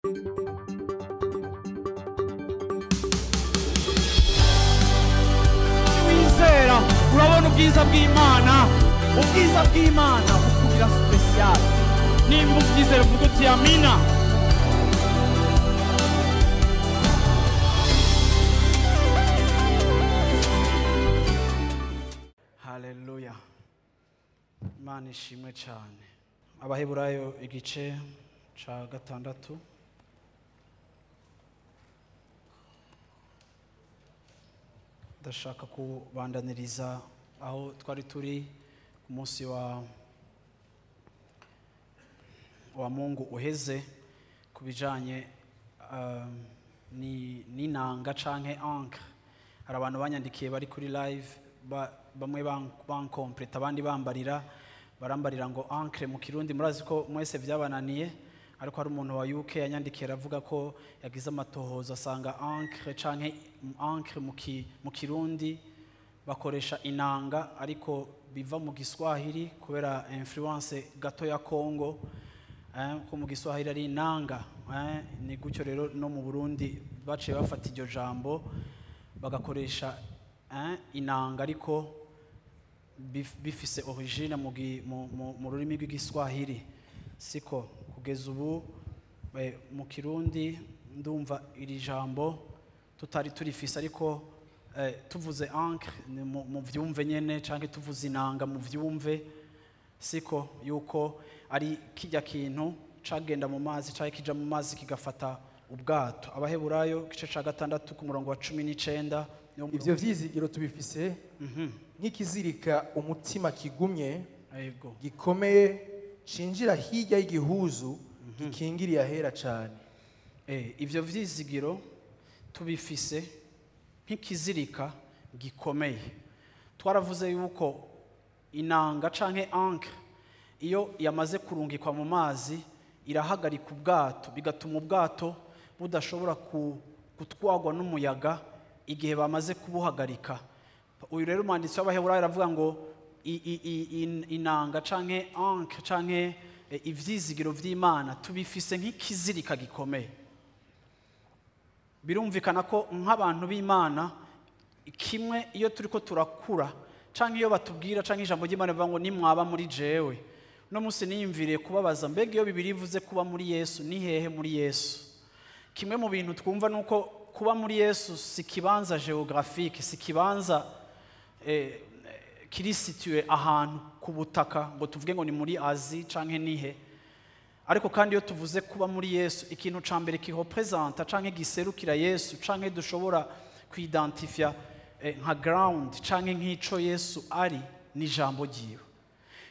Wizera urabona ubwiza bw'Imana, ubwiza bw'Imana bukugira special. Nimba ubyizera uvuga uti amina. Haleluya. Imana ishimwe cyane. Abaheburayo igice ca 6. Ndashaka kubandaniriza aho twari turi ku munsi wa Mungu uheze kubijanye n'inanga canke encre. Hari abantu banyandikiye bari kuri live bamwe bankompleta abandi barambarira ngo encre mu Kirundi murazi ko mwese byabananiye, ariko hari umuntu wa UK yanyandikiye aravuga ko yagize amatohoza asanga encre canke encre mu Kirundi bakoresha inanga, ariko biva mu Giswahili kubera influence gato ya Congo, ko mu Giswahili ari inanga. Ni gutyo rero no mu Burundi baciye bafata iryo jambo bagakoresha inanga, ariko bifise origine mu rurimi rw'Igiswahili. Siko kugeza ubu mu Kirundi ndumva iri jambo tutari turifise, ariko tuvuze encre mu vyumve nyene canke tuvuze inanga mu vyumve. Siko yuko ari kijya kintu cagenda mu mazi canke kija mu mazi kigafata ubwato. Abaheburayo gice ca 6 ku murongo wa 19. Ivyo vyizigiro tubifise nk'ikizirika umutima kigumye gikomeye cinjira hirya y'igihuzu gikingiriye ahera cane. Ivyo vyizigiro tubifise nk'ikizirika gikomeye. Twaravuze yuko inanga canke encre iyo yamaze kurungikwa mu mazi irahagarika ubwato, bigatuma ubwato budashobora gutwagwa n'umuyaga igihe bamaze kubuhagarika. Uyu rero umwanditsi w'Abaheburayo aravuga ngo inanga canke encre canke ivyizigiro vy'Imana tubifise nk'ikizirika gikomeye. Birumvikana ko nk'abantu b'Imana kimwe iyo turiko turakura canke iyo batubwira canke ijambo ry'Imana bivuga ngo nimwaba muri jewe, no musi niyumviriye kubabaza mbega iyo Bibiliya ivuze kuba muri Yesu ni hehe muri Yesu? Kimwe mu bintu twumva nuko kuba muri Yesu si kibanza geographique, si kibanza kiri situé ahantu ku butaka ngo tuvuge ngo ni muri Asie canke nihe. Ariko kandi iyo tuvuze kuba muri Yesu, ikintu ca mbere kirepresenta canke giserukira Yesu canke dushobora kwidentifia nka ground canke nk'ico Yesu ari ni ijambo ryiwe.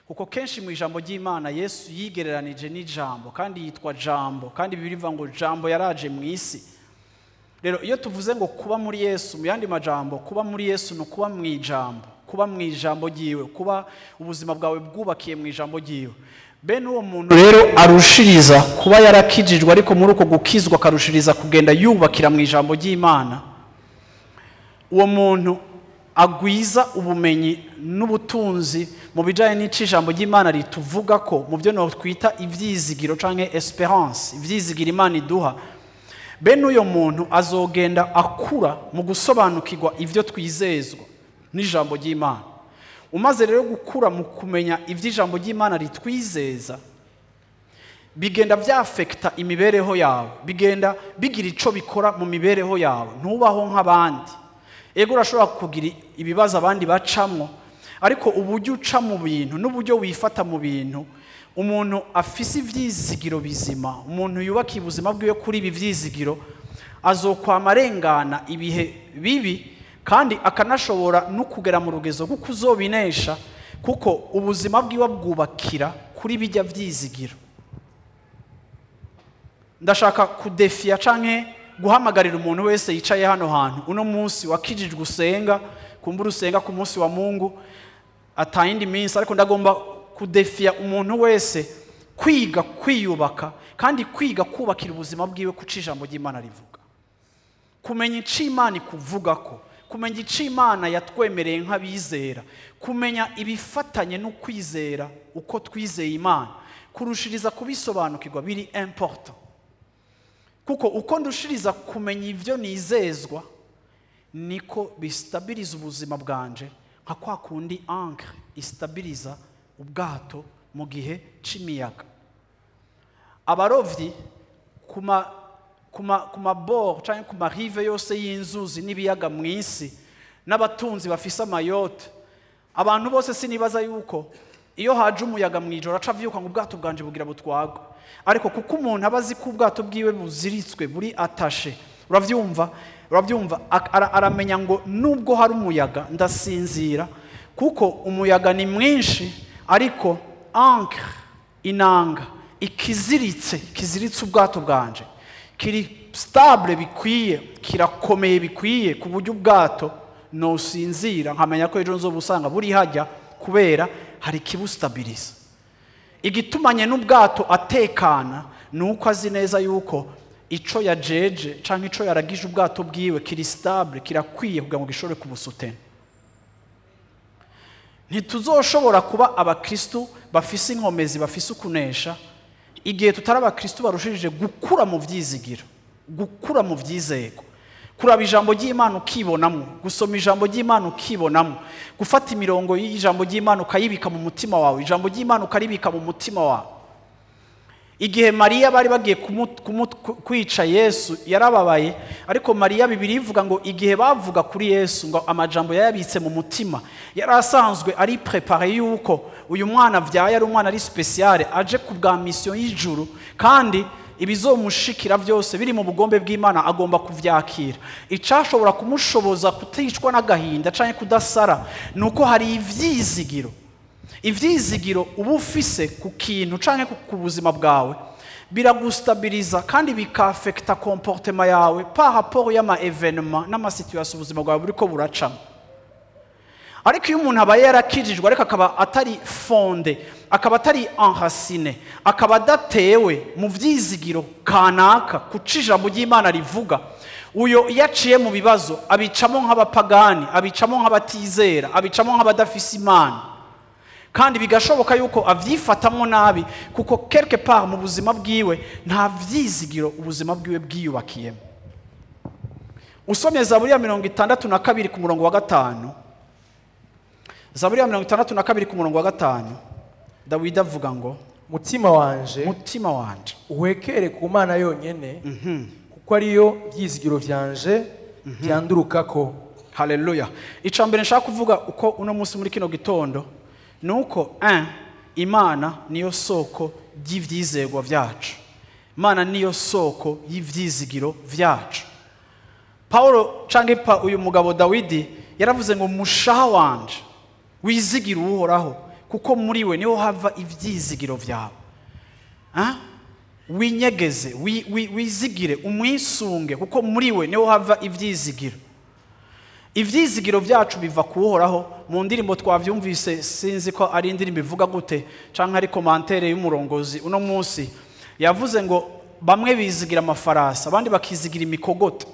Kuko kenshi mu ijambo ry'Imana Yesu yigereranije n'ijambo kandi yitwa jambo, kandi Bibiliya ivuga ngo jambo yaraje mu isi. Rero iyo tuvuze ngo kuba muri Yesu, mu yandi majambo kuba muri Yesu no kuba mu ijambo, kuba mu ijambo ryiwe, kuba ubuzima bwawe bwubakiye mu ijambo ryiwe. Bene uwo muntu rero arushiriza kuba yarakijijwe, ariko muri uko gukizwa karushiriza kugenda yubakira mu ijambo ry'Imana. Uwo muntu agwiza ubumenyi n'ubutunzi mu bijanye n'ijambo ry'Imana rituvuga ko mu byo no twita ivyizigiro canke espérance, ivyizigiro Imana iduha. Bene uyo muntu azogenda akura mu gusobanukirwa ivyo twizezwa n'ijambo ry'Imana. Umaze rero gukura mu kumenya ivy'ijambo ry'Imana ritwizeza, bigenda vyafekta imibereho yawe, bigenda bigira ico bikora mu mibereho yawe. Ntubaho nk'abandi. Ego urashobora kugira ibibazo abandi bacamwo, ariko uburyo uca mu bintu n'uburyo wifata mu bintu, umuntu afise ivyizigiro bizima, umuntu yubakiye ubuzima bwiwe kuri ibi vyizigiro, azokwama arengana ibihe bibi, kandi akanashobora no kugera mu rugezo rwo kuzobinesha, kuko ubuzima bwiwe bwubakira kuri bijya vyizigiro. Ndashaka kudefia canke guhamagarira umuntu wese yicaye hano hantu uno munsi wakijijwe usenga, kumbura usenga ku munsi wa Mungu atayindi minsi, ariko ndagomba kudefia umuntu wese kwiga kwiyubaka kandi kwiga kubakira ubuzima bwiwe kuca ijambo ry'Imana rivuga. Kumenya ico Imana ikuvuga ko, kumenya ico Imana yatwemereye nk'abizera, kumenya ibifatanye no kwizera uko twizeye Imana, kurushiriza kubisobanukirwa biri important. kuko uko ndushiriza kumenya ivyo nizezwa niko bistabiliza ubuzima bwanje, nka kwa kundi ancre istabiliza ubwato mu gihe c'imiyaga. Abarovyi kuma bord canke kuma rive yose y'inzuzi n'ibiyaga mw'isi, n'abatunzi bafise amayote, abantu bose sinibaza yuko iyo haje umuyaga mwijoro aca avyuka ngo ubwato bwanje bugira butwagwe, ariko kuko umuntu abazi ko ubwato bwiwe buziritswe buri atashe, uravyumva aramenya ngo nubwo hari umuyaga ndasinzira, kuko umuyaga ni mwinshi, ariko ancre inanga ikiziritse ubwato bwanje kiri stable bikwiye, kirakomeye bikwiye, ku buryo ubwato nosinzira nkamenya ko ejo nzobusanga buri hajya, kubera hari kibustabiliza. Igitumanye n'ubwato atekana nuko azi neza yuko ico yajeje canke ico yaragije ubwato bwiwe kiri stable, kirakwiye kugira ngo gishobore kubusutena. Ntituzoshobora kuba abakristo bafise inkomezi, bafise ukunesha, igihe tutari abakristo barushirije gukura mu vyizigiro, gukura mu vyizego, kuraba ijambo ry'Imana ukibonamo, gusoma ijambo ry'Imana ukibonamo, gufata imirongo y'ijambo ry'Imana ukayibika mu mutima wawe, ijambo ry'Imana ukaribika mu mutima wawe. Igihe Mariya bari bagiye kwica Yesu yarababaye, ariko Mariya Bibiliya ivuga ngo igihe bavuga kuri Yesu ngo amajambo yayabitse mu mutima, yarasanzwe ari prepare yuko uyu mwana vyaye ari umwana ari special, aje ku bwa mission y'ijuru, kandi ibizomushikira byose biri mu bugombe bw'Imana agomba kuvyakira. Icashobora kumushoboza kuticwa n'agahinda canke kudasara nuko hari ivyizigiro. Ivyizigiro uba ufise ku kintu canke ku buzima bwawe biragustabiliza kandi bikafekta comportement yawe par rapport y'ama evenement n'ama situation ubuzima bwawe buriko buracamo. Ariko iyo umuntu aba yarakijijwe ariko akaba atari fonde, akaba atari enraciné, akaba adatewe mu vyizigiro kanaka kucija mu ry'Imana rivuga, uyo yaciye mu bibazo abicamo nk'abapagani, abicamo nk'abatizera, abicamo nk'abadafise Imana, kandi bigashoboka yuko avyifatamwo nabi, kuko quelque part mu buzima bwiwe nta vyizigiro ubuzima bwiwe bwiyubakiyemo. Usomye Zaburi ya 62 ku murongo wa 5, Zaburi ya 62 ku murongo wa 5, Dawidi avuga ngo mutima wanje uwekere ku Mana yonyene, kuko ariyo vyizigiro vyanje vyandurukako. Haleluya. Icambere nshaka kuvuga uko uno munsi muri kino gitondo nuko Imana niyo soko y'ivyizegwa vyacu. Imana niyo soko y'ivyizigiro vyacu. Paulo canke uyu mugabo Dawidi yaravuze ngo mushaha wanje wizigira uhoraho, kuko muri we niho hava ivyizigiro vyawe. Winyegeze, wizigire, umwisunge, kuko muri we niho hava ivyizigiro. Ivyizigiro vyacu biva kuhoraho. Mu ndirimbo twavyumvise, sinzi ko ari indirimbo ivuga gute canke ari commentaire y'umurongozi uno munsi, yavuze ngo bamwe bizigira amafarasa, abandi bakizigira imikogoto.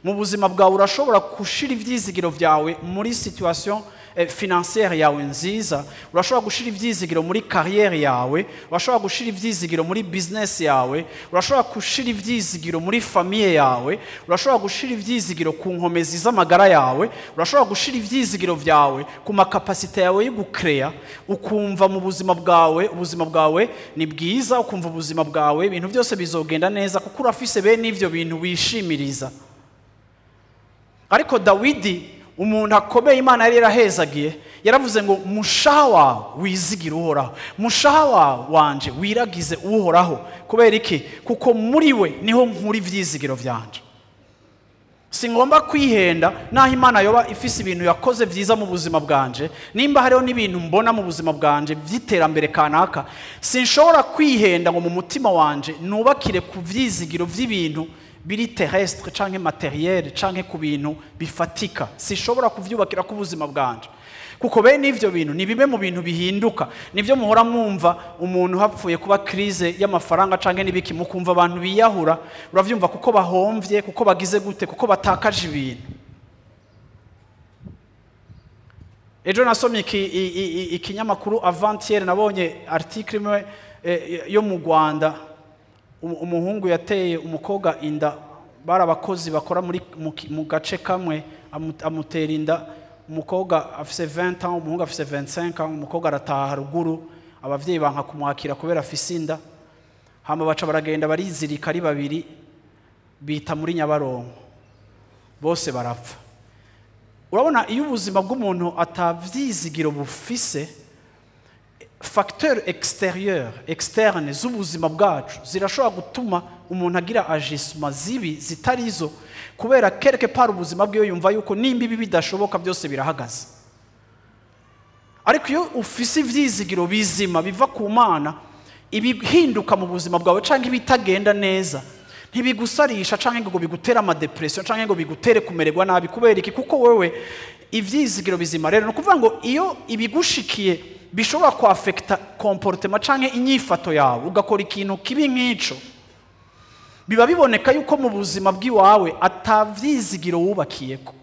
Mu buzima bwawe urashobora gushira ivyizigiro vyawe muri situation financière yawe nziza, urashobora gushira ivyizigiro muri carrière yawe, urashobora gushira ivyizigiro muri business yawe, urashobora gushira ivyizigiro muri famille yawe, urashobora gushira ivyizigiro ku nkomezi z'amagara yawe, urashobora gushira ivyizigiro vyawe ku makapasite yawe yo gucrea, ukumva mu buzima bwawe ni bwiza, ukumva ubuzima bwawe ibintu byose bizogenda neza, kuko urafise bene ivyo bintu wishimiriza. Ariko Dawidi, umuntu akomeye Imana yari yarahezagiye, yaravuze ngo mushaha wawe wizigira uhoraho, mushaha wanje wiragize uhoraho. Kubera iki? Kuko muri we niho nkuri ivyizigiro vyanje. Singomba kwihenda naho Imana yoba ifise ibintu yakoze vyiza mu buzima bwanje, nimba hariho n'ibintu mbona mu buzima bwanje vyiterambere kanaka, sinshobora kwihenda ngo mu mutima wanje nubakire ku vyizigiro vy'ibintu biri terrestre canke materiel canke ku bintu bifatika. Sishobora kuvyubakira ku buzima bwanje, kuko bene ivyo bintu ni bimwe mu bintu bihinduka. Nivyo muhora mwumva umuntu hapfuye kuba crise y'amafaranga canke nibiki, mukumva abantu biyahura, uravyumva kuko bahomvye, kuko bagize gute, kuko batakaje ibintu. Ejo nasomye ikinyamakuru avant-hier, nabonye article imwe yo mu Rwanda umuhungu yateye umukobwa inda, bari abakozi bakora mu gace kamwe, amutera inda, umukobwa afise 20 ans, umuhungu afise 25 ans, umukobwa arataha haruguru, abavyeyi banka kumwakira kubera afise inda, hama baca baragenda barizirika ari babiri, bita muri Nyabarongo, bose barapfa. Urabona iyo ubuzima bw'umuntu atavyizigiro bufise, facteur externe z'ubuzima bwacu zirashobora gutuma umuntu agira agissement zibi zitarizo, kubera quelque part ubuzima bwiwe yumva yuko nimba ibi bidashoboka byose birahagaze. Ariko iyo ufise ivyizigiro bizima biva ku Mana, ibihinduka mu buzima bwawe canke ibitagenda neza ntibigusarisha canke ngo bigutera ama depression canke ngo bigutere kumererwa nabi. Kubera iki? Kuko wewe ivyizigiro bizima rero no kuvuga ngo iyo ibigushikiye bishobora ku affecta comportement canke inyifato yawe, ugakora ikintu kibi nk'ico, biba biboneka yuko mu buzima bw'iwawe atavyizigiro wubakiyeko,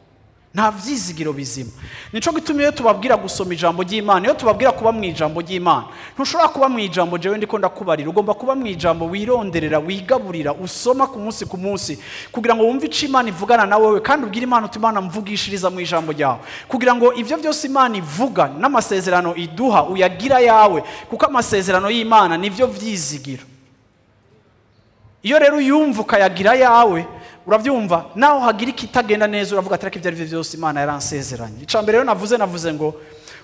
nta vyizigiro bizima. Nico gituma iyo tubabwira gusoma ijambo ry'Imana, iyo tubabwira kuba mu ijambo ry'Imana, ntushobora kuba mu ijambo jewe ndiko ndakubarira, ugomba kuba mu ijambo wironderera, wigaburira, usoma ku munsi kugira ngo wumve ico Imana ivugana na wewe, kandi ubwire Imana uti Imana mvugishiriza mu ijambo ryawe, kugira ngo ivyo byose Imana ivuga n'amasezerano iduha uyagira yawe, kuko amasezerano y'Imana nivyo vyizigiro. Iyo rero uyumva ukayagira yawe, uravyumva naho hagira ikitagenda neza, uravuga ati ibyo ari byose Imana yaransezeranye. Icambere rero navuze ngo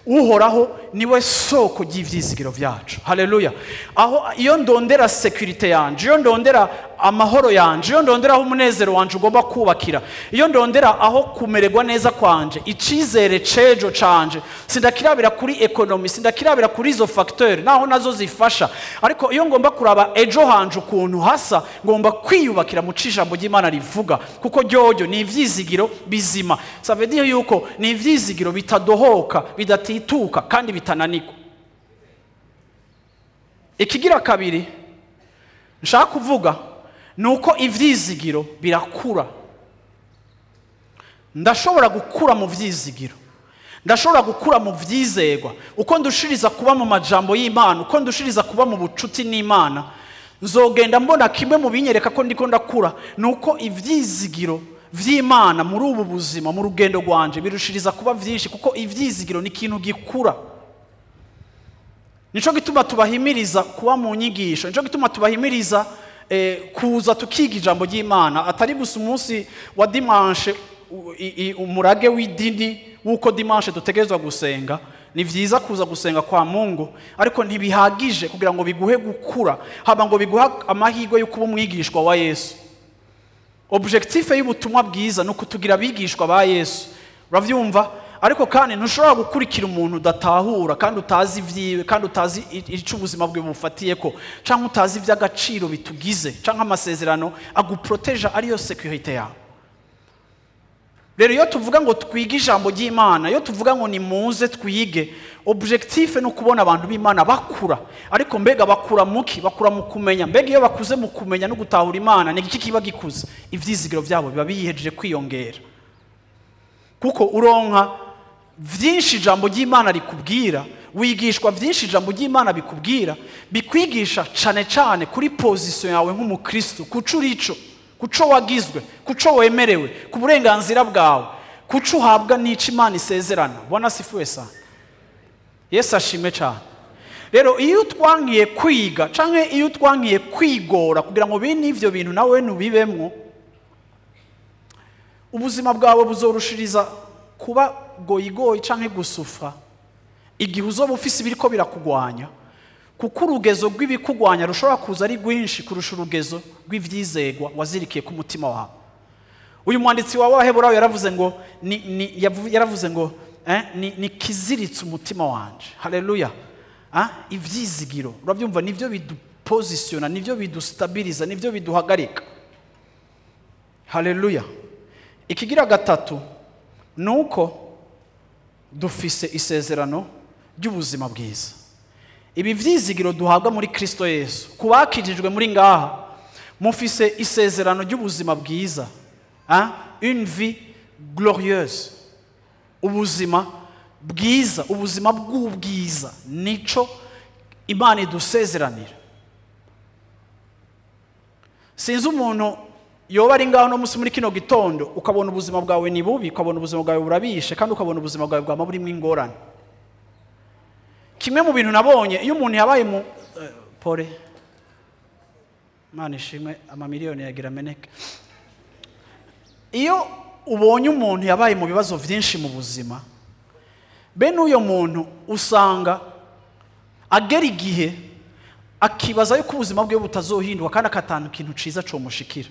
uhoraho niwe soko ry'ivyizigiro vyacu. Haleluya. Aho iyo ndondera security yanje, iyo ndondera amahoro yanje, iyo ndondera aho umunezero wanje ugomba kubakira, iyo ndondera aho kumererwa neza kwanje, icizere cejo canje, sindakirabira kuri economy, sindakirabira kuri izo facteur naho nazo zifasha, ariko iyo ngomba kuraba ejo hanje ukuntu hasa, ngomba kwiyubakira mu cijambo ry'Imana rivuga, kuko ryoyo ni ivyizigiro bizima. Ça veut dire yuko ni ivyizigiro bitadohoka, bidatituka kandi bitananirwa. Ikigira kabiri nshaka kuvuga nuko ivyizigiro birakura. Ndashobora gukura mu vyizigiro, ndashobora gukura mu vyizegwa, uko ndushiriza kuba mu majambo y'Imana, uko ndushiriza kuba mu bucuti n'Imana, nzogenda mbona kimwe mu binyereka ko ndiko ndakura, nuko ivyizigiro vy'Imana muri ubu buzima, mu rugendo rwanje birushiriza kuba vyinshi, kuko ivyizigiro ni ikintu gikura. Nico gituma tubahimiriza kuba mu nyigisho, nico gituma tubahimiriza kuza tukiga ijambo ry'Imana, atari gusa umunsi wa dimanche umurage w'idini wuko dimanche dutegerezwa gusenga. Ni vyiza kuza gusenga kwa Mungu, ariko ntibihagije kugira ngo biguhe gukura, haba ngo biguha amahirwe yo kuba umwigishwa wa Yesu. Objectif y'ubutumwa bwiza nuko tugira abigishwa ba Yesu, uravyumva? Ariko kandi ntushobora gukurikira umuntu udatahura, kandi utazi ivyiwe, kandi utazi ico ubuzima bwe bufatiyeko, canke utazi ivy'agaciro bitugize, canke amasezerano aguproteja ariyo security yawe. Rero iyo tuvuga ngo twige ijambo ry'Imana, iyo tuvuga ngo ni muze twige, objectif no kubona abantu b'Imana bakura. Ariko mbega bakura muki? Bakura mu kumenya. Mbega iyo bakuze mu kumenya no gutahura Imana, ni iki kiba gikuze? Ivyizigiro byabo biba biyihejeje kwiyongera, kuko uronka vyinshi ijambo ry'Imana rikubwira, wigishwa vyinshi ijambo ry'Imana bikubwira, bikwigisha cane cane kuri position yawe nk'umukristo, kuco urico, kuco wagizwe, kuco wemerewe, ku burenganzira bwawe, kuco uhabwa n'ico Imana isezerana. Bwana sifuwe sana. Yesu ashimwe cyane. Rero iyo twankiye kwiga canke iyo twankiye kwigora kugira ngo bene ivyo bintu nawe nubibemwo, ubuzima bwawe buzorushiriza kuba goyigoyi canke gusufra igihe uzoba ufise ibiriko birakugwanya, kuko urugezo rw'ibikugwanya rushobora kuza ari rwinshi kurusha urugezo rw'ivyizegwa wazirikiye ku mutima wawe. Uyu mwanditsi wa Hébreux yaravuze ngo ni kiziritse umutima wanje. Haleluya. Ivyizigiro uravyumva nivyo bidupositiona, nivyo bidustabiliza, nivyo biduhagarika. Haleluya. Ikigira gatatu nuko dufise isezerano ry'ubuzima bwiza. Ibi vyizigiro duhabwa muri Kristo Yesu, kubakijijwe muri ngaha mufise isezerano ry'ubuzima bwiza, une vie glorieuse, ubuzima bwiza, ubuzima bw'ubwiza, nico Imana idusezeranira. sinzi umuntu yoba ari ngaho no musi muri kino gitondo ukabona ubuzima bwawe ni bubi, ukabona ubuzima bwawe burabishe, kandi ukabona ubuzima bwawe bwama burimo ingorane. Kimwe mu bintu nabonye, iyo umuntu yabaye mu pore Mana ishimwe, amamiliyoni yagira meneke. Iyo ubonye umuntu yabaye mu bibazo vyinshi mu buzima, bene uyo muntu usanga agera igihe akibaza yuko ubuzima bwe butazohinduka kandi akatanga ikintu ciza cyo mushikira.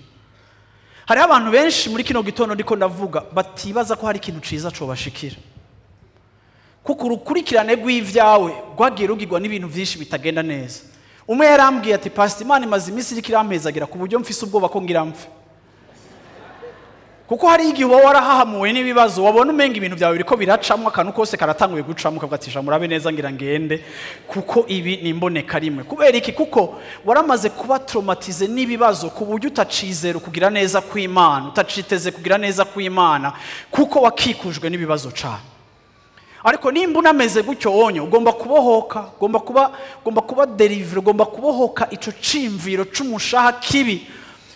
Hari abantu benshi muri kino gitondo ndiko ndavuga batibaza ko hari ikintu ciza cyo bashikira, kuko urukurikirane rw'ivyawe rwagiye rugirwa n'ibintu vyinshi bitagenda neza. Umwe yarambwiye ati Pastor, Imana imaze iminsi iriko irampezagira ku buryo mfise ubwoba ko ngira mfe, kuko hari igihe uba warahahamuwe n'ibibazo, wabona umenga ibintu byawe biriko biracamwa, akantu kose karatanguye gucamwa, ukavugatisha murabe neza ngira ngende, kuko ibi ni imboneka rimwe. Kubera iki? Kuko waramaze kuba traumatize n'ibibazo ku buryo utacizera kugira neza kw'Imana, utaciteze kugira neza kw'Imana, kuko wakikujwe n'ibibazo cyane. Ariko nimba unameze gutyo wonye, ugomba kubohoka, ugomba kuba deliver, ugomba kubohoka ico cimviro c'umushaha kibi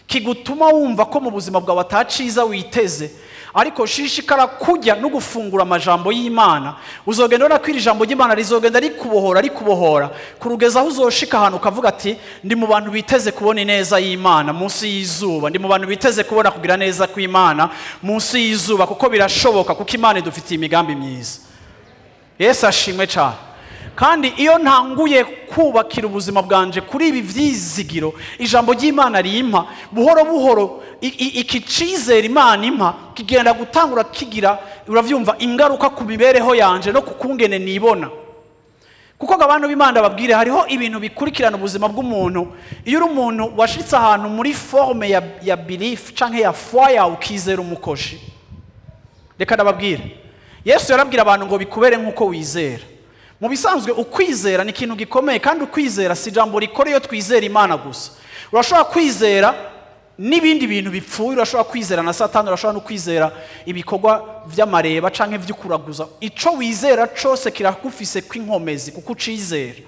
kigutuma wumva ko mu buzima bwawe ataciza witeze. Ariko shishikara kujya no gufungura amajambo y'Imana, uzogenda ubona ko iri jambo ry'Imana rizogenda rikubohora kurugeza aho uzoshika ahantu ukavuga ati ndi mu bantu biteze kubona ineza y'Imana munsi y'izuba, ndi mu bantu biteze kubona kugira neza kw'Imana munsi y'izuba, kuko birashoboka, kuko Imana idufitiye imigambi myiza. Yesu ashimwe cyane. Kandi iyo ntanguye kubakira ubuzima bwanje kuri ibi vyizigiro ijambo ry'Imana rimpa, buhoro buhoro iki cizera Imana impa kigenda gutangura kigira, uravyumva, ingaruka ku mibereho yanje no kukungene nibona. Kuko abantu b'Imana babwire, hariho ibintu bikurikirana ubuzima bw'umuntu. Iyo uri umuntu washitse ahantu muri forme ya belief canke ya foi yawe ukizera umukoshi, reka ndababwire, Yesu yarabwira abantu ngo bikubere nk'uko wizera. Mu bisanzwe ukwizera ni ikintu gikomeye, kandi ukwizera si jambo rikora iyo twizera Imana gusa. Urashobora kwizera n'ibindi bintu bipfuye, urashobora kwizera na Satani, urashobora no kwizera ibikorwa vy'amareba canke vy'ukuraguza. Ico wizera cose kirakufise kw'inkomezi kuko ucizera.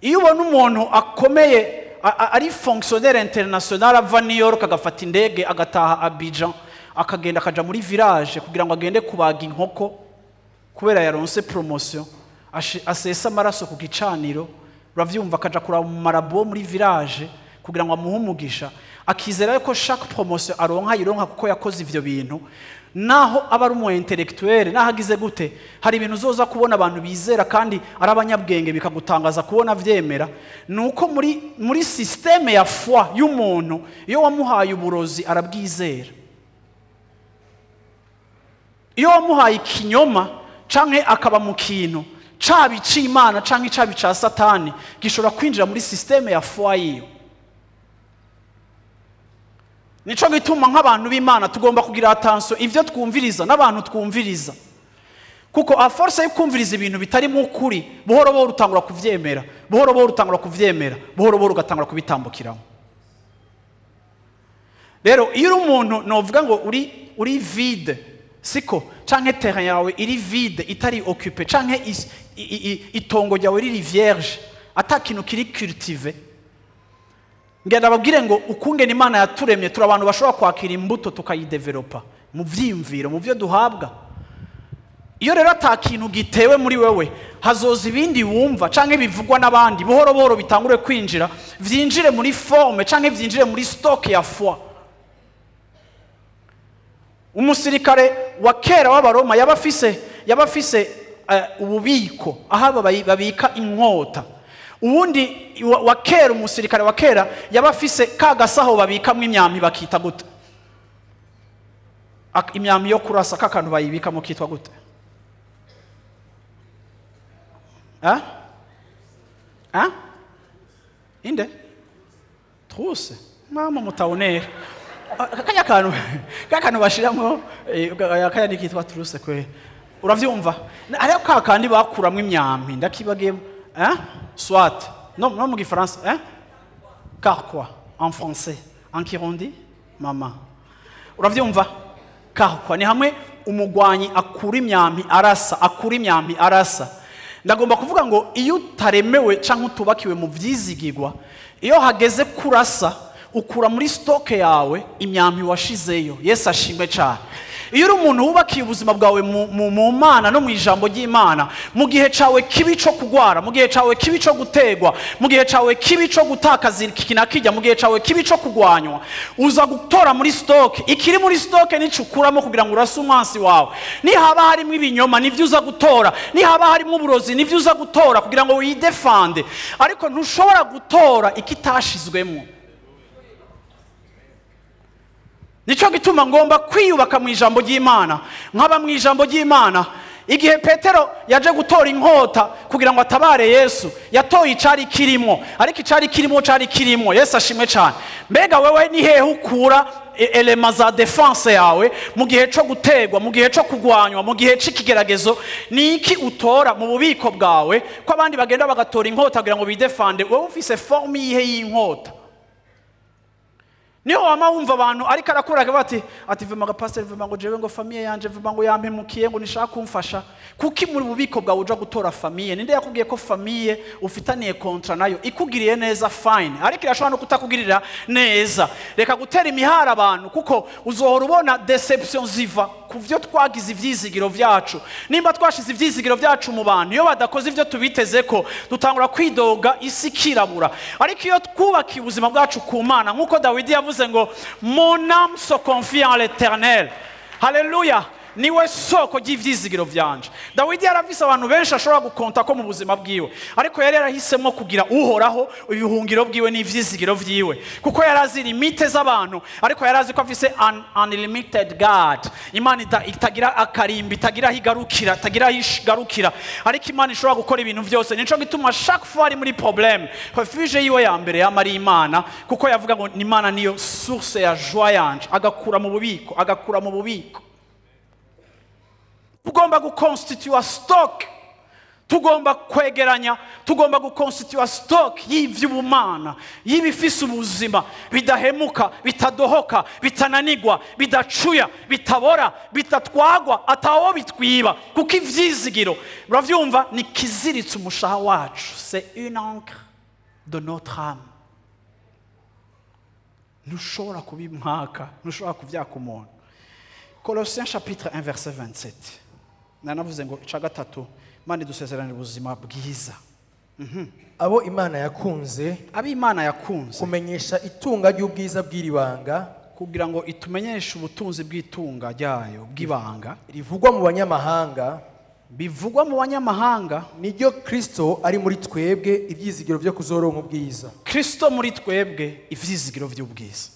Iyo ubona umuntu akomeye ari fonctionnaire international ava New York agafata indege agataha Abidjan, akagenda akaja muri village kugira ngo agende kubaga inkoko kubera yaronse promotion, asesa amaraso ku gicaniro, uravyumva, akaja kuraba mu marabo muri village kugira ngo amuhe umugisha, akizera yuko chaque promotion aronka kuko yakoze ivyo bintu. Naho aba ari umu intellectuel, naho agize gute, hari ibintu uzoza kubona abantu bizera kandi ari abanyabwenge bikagutangaza kubona vyemera. Nuko muri systeme ya foi y'umuntu, iyo wamuhaye uburozi arabwizera. Iyo wamuhaye ikinyoma canke akaba mu kintu cabi c'Imana canke cabi ca Satani, gishobora kwinjira muri systeme ya foi yiwe. Nico gituma nk'abantu b'Imana tugomba kugira attention ivyo twumviriza n'abantu twumviriza, kuko a force yo kumviriza ibintu bitari mu kuri, buhoro buhoro utangura kuvyemera, buhoro buhoro ugatangura kubitambukiraho. Rero iyo umuntu novuga ngo uri vide, siko canke terrain yawe iri vide, itari occupé, canke itongo ryawe riri vierge, atakintu kiri cultivé, ngenda babwire ngo ukungene Imana yaturemye turi abantu bashobora kwakira imbuto tukayidevelopa mu vyimviro, mu vyo duhabwa. Iyo rero atakintu gitewe muri wewe, hazoza ibindi wumva canke bivugwa n'abandi, buhoro buhoro bitangure kwinjira, vyinjire muri forme canke vyinjire muri stock ya foi. Umusirikare wa kera w'Abaroma yabafise ububiko aho babika inkota. Ubundi wa kera, umusirikare wa kera yabafise kagasaho babikamwe imyambi, bakita gute? Imyambi yo kurasa, kakantu bayibikamo kitwa gute? Inde? Trousse. Mama mutaonera. Kakanu bashiramo kaya nikitwa trousse kwe. Uravyumva? Ariyo kakandi bakuramwe imyambi, ndakibagiye. Soit. Non, mu Gifaransa, car quoi? En français. En kirundi? Mama. Uravyumva? Car quoi? Ni hamwe umugwanyi akura imyambi arasa. Ndagomba kuvuga ngo iyo utaremewe canke utubakiwe mu vyizigirwa, iyo hageze kurasa ukura muri stoke yawe imyambi washizeyo. Yesu ashimwe cyane. Iyo uri umuntu wubakiye ubuzima bwawe mu Mana no mu ijambo ry'Imana, mu gihe cawe kibi cyo kugwara, mu gihe cawe kibi cyo gutegwa, mu gihe cawe kibi cyo gutakaza kinakijya, mu gihe cawe kibi cyo kugwanywa, uza gutora muri stoke. Ikiri muri stoke nicukuramo kugira ngo urase umwansi wawe. Nihaba harimo ibinyoma nivyo uza gutora, nihaba harimo uburozi nivyo uza gutora kugira ngo uyidefande. Ariko ntushobora gutora ikitashizwemo. Nico gituma ngomba kwiyubaka mu ijambo ry'Imana, nkaba mu ijambo ry'Imana. Igihe Petero yaje gutora inkota kugira ngo atabare Yesu, yatoye icari kirimo, ariko icari kirimo. Yesu ashimwe cyane. Mbega wewe ni hehe ukura elema za defense yawe mu gihe cyo gutegwa, mu gihe cyo kugwanywa, mu gihe c'ikigeragezo? Ni iki utora mu bubiko bwawe ko abandi bagenda bagatora inkota kugira ngo bidefande, wewe ufise forme yihe y'inkota? Niho wama wumva abantu ariko arakuraga bati vuma pastor, vuma ngo jewe ngo famille yanje, vuma ngo yampemukiye ngo nishaka kumfasha. Kuki muri bubiko bwawe uja gutora famille? Ninde yakubwiye ko famille ufitaniye kontra nayo ikugiriye neza fine, ariko irashobora no kutakugirira neza. Reka gutera imihara abantu, kuko uzohora ubona deception ziva kuvyo twagize ivyizigiro vyacu. Nimba twashize ivyizigiro vyacu mu bantu, iyo badakoze ivyo tubitezeko dutangura kwidoga, isi kirabura. Ariko iyo twubakiye ubuzima bwacu ku Mana, nkuko Dawidi yavuze ngo mon âme se confie en l'Éternel. Haleluya. Niwe soko ry'ivyizigiro vyanje. Dawidi yaravise abantu benshi ashobora gukonta ko mu buzima bwiwe, ariko yari yarahisemo kugira uhoraho ibihungiro bwiwe n'ivyizigiro vyiwe, kuko yarazi limite z'abantu, ariko yarazi ko afise unlimited God. Imana itagira akarimbi, itagira higarukira, itagira hisgarukira, ariko Imana ishobora gukora ibintu vyose. Nico gituma chaque fois ari muri problème, refuge yiwe ya mbere yamari Imana, kuko yavuga ngo Imana niyo source ya joie yanje, agakura mu bubiko. Tugomba gukonstituwa stock, tugomba kwegeranya, tugomba gukonstituwa stock y'ivy'ubumana, y'ibifise ubuzima bidahemuka, bitadohoka, bitananigwa, bidacuya, bitabora, bitatwagwa, atawo bitwiba. Kuko ivyizigiro, uravyumva, ni kiziritse umushaha wacu. C'est une encre de notre âme. Ntushobora kubimwaka, ntushobora kuvyaka umuntu. Colossiens chapitre 1 verset 27. Nanavuze ngo ica gatatu, Imana idusezerana ubuzima bwiza. Abo Imana yakunze, kumenyesha itunga ry'ubwiza bw'iribanga, kugira ngo itumenyeshe ubutunzi bw'itunga ryayo bw'ibanga rivugwa mu banyamahanga, bivugwa mu banyamahanga. Niryo Kristo ari muri twebwe, ivyizigiro byo kuzoronka ubwiza. Kristo muri twebwe, ivyizigiro by'ubwiza.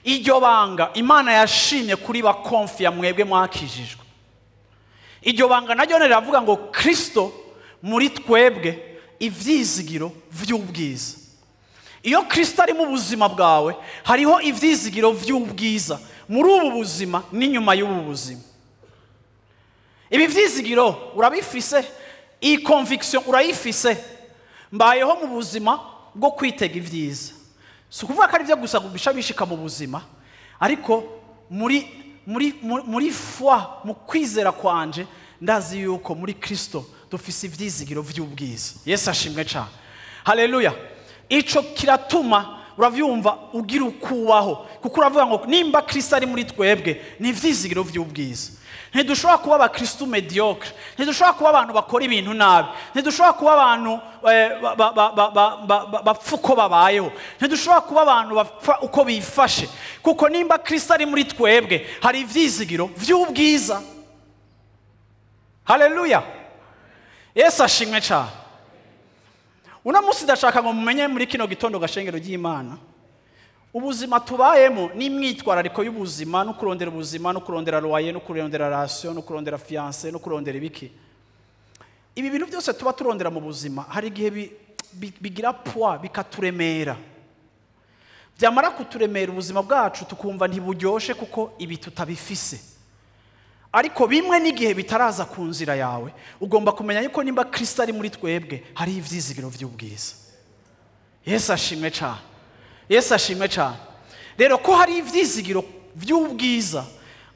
Iryo banga Imana yashimye kuri ba konfiya mwebwe mwakijijwe. Iryo banga naryo riravuga ngo Kristo muri twebwe, ivyizigiro vy'ubwiza. Iyo Kristo ari mu buzima bwawe, hariho ivyizigiro vy'ubwiza muri ubu buzima n'inyuma y'ubu buzima. Ibi vyizigiro urabifise, iyi conviction urayifise. Mbayeho mu buzima bwo kwitega ivyiza. Si ukuvuga ko ari byo gusa gubisha bishika mu buzima, ariko muri foi, mu kwizera kwanje, ndazi yuko muri Kristo dufise ivyizigiro vy'ubwiza. Yesu ashimwe cyane. Haleluya. Ico kiratuma uravyumva ugira ukubaho, kuko uravuga ngo nimba Kristo ari muri twebwe, ni ivyizigiro vy'ubwiza. Ntidushobora kuba abakristo mediocre, ntidushobora kuba abantu bakora ibintu nabi, ntidushobora kuba abantu bapfa uko babayeho, ntidushobora kuba abantu bapfa uko bifashe, kuko nimba Kristo ari muri twebwe, hari ivyizigiro vy'ubwiza. Haleluya. Yesu ashimwe cyane. Una musi ndashaka ngo mumenye muri kino gitondo gashengero ry'Imana, ubuzima tubayemo n'imyitwarariko y'ubuzima, no kurondera ubuzima, no kurondera loyer, no kurondera relation, no kurondera fiancé, no kurondera ibiki. Ibi bintu byose tuba turondera mu buzima, hari igihe bigira poids, bikaturemera. Byamara kuturemera ubuzima bwacu tukumva ntiburyoshe kuko ibi tutabifise. Ariko bimwe n'igihe bitaraza ku nzira yawe, ugomba kumenya yuko nimba Kristo ari muri twebwe, hari ivyizigiro vy'ubwiza. Yesu ashimwe cyane. Yesu ashimwe cyane. Rero ko hari ivyizigiro vy'ubwiza,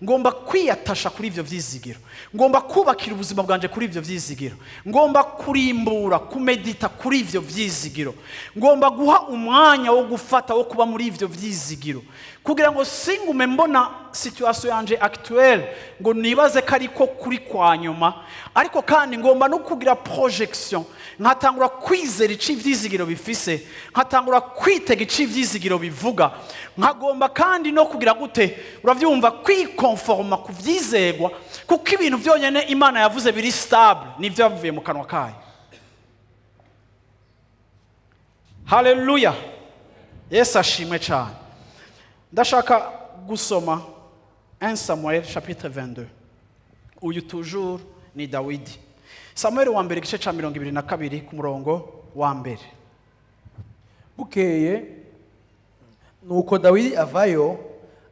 ngomba kwiyatasha kuri ivyo vyizigiro, ngomba kubakira ubuzima bwanje kuri ivyo vyizigiro, ngomba kurimbura kumedita kuri ivyo vyizigiro, ngomba guha umwanya wo gufata wo kuba muri ivyo vyizigiro, kugira ngo singume mbona situation yanje actuelle ngo nibaze kariko kuri kwa nyuma, ariko kandi ngomba no kugira projection, nkatangura kwizera ici ivyizigiro bifise, nkatangura kwitega ici ivyizigiro bivuga, nkagomba kandi no kugira gute, uravyumva, kwikonforma ku vyizegwa, kuko ibintu byonyene Imana yavuze biri stable nivyo yavuye mu kanwa kayo. Haleluya, Yesu ashimwe cyane. Ndashaka gusoma 1 Samuel chapitre 22. Uyu toujours ni Dawidi. Samuel wa mbere igice ca 22 ku murongo wa mbere. Bukeye nuko Dawidi avayo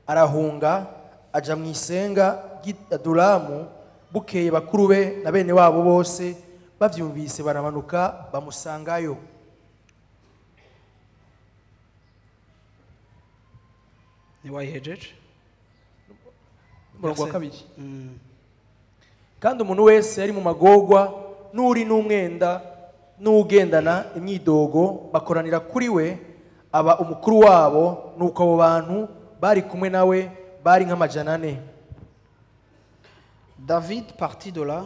arahunga aja mu isenga ry'Adulamu. Bukeye bakuru be na bene wabo bose bavyumvise baramanuka bamusangayo. Ni wayihejeje? Murongo wa kabiri. Kandi umuntu wese yari mu magorwa n'uri n'umwenda n'ugendana imyidogo bakoranira kuri we, aba umukuru wabo, nuko abo bantu bari kumwe nawe bari nk'amajana 4. David partit de là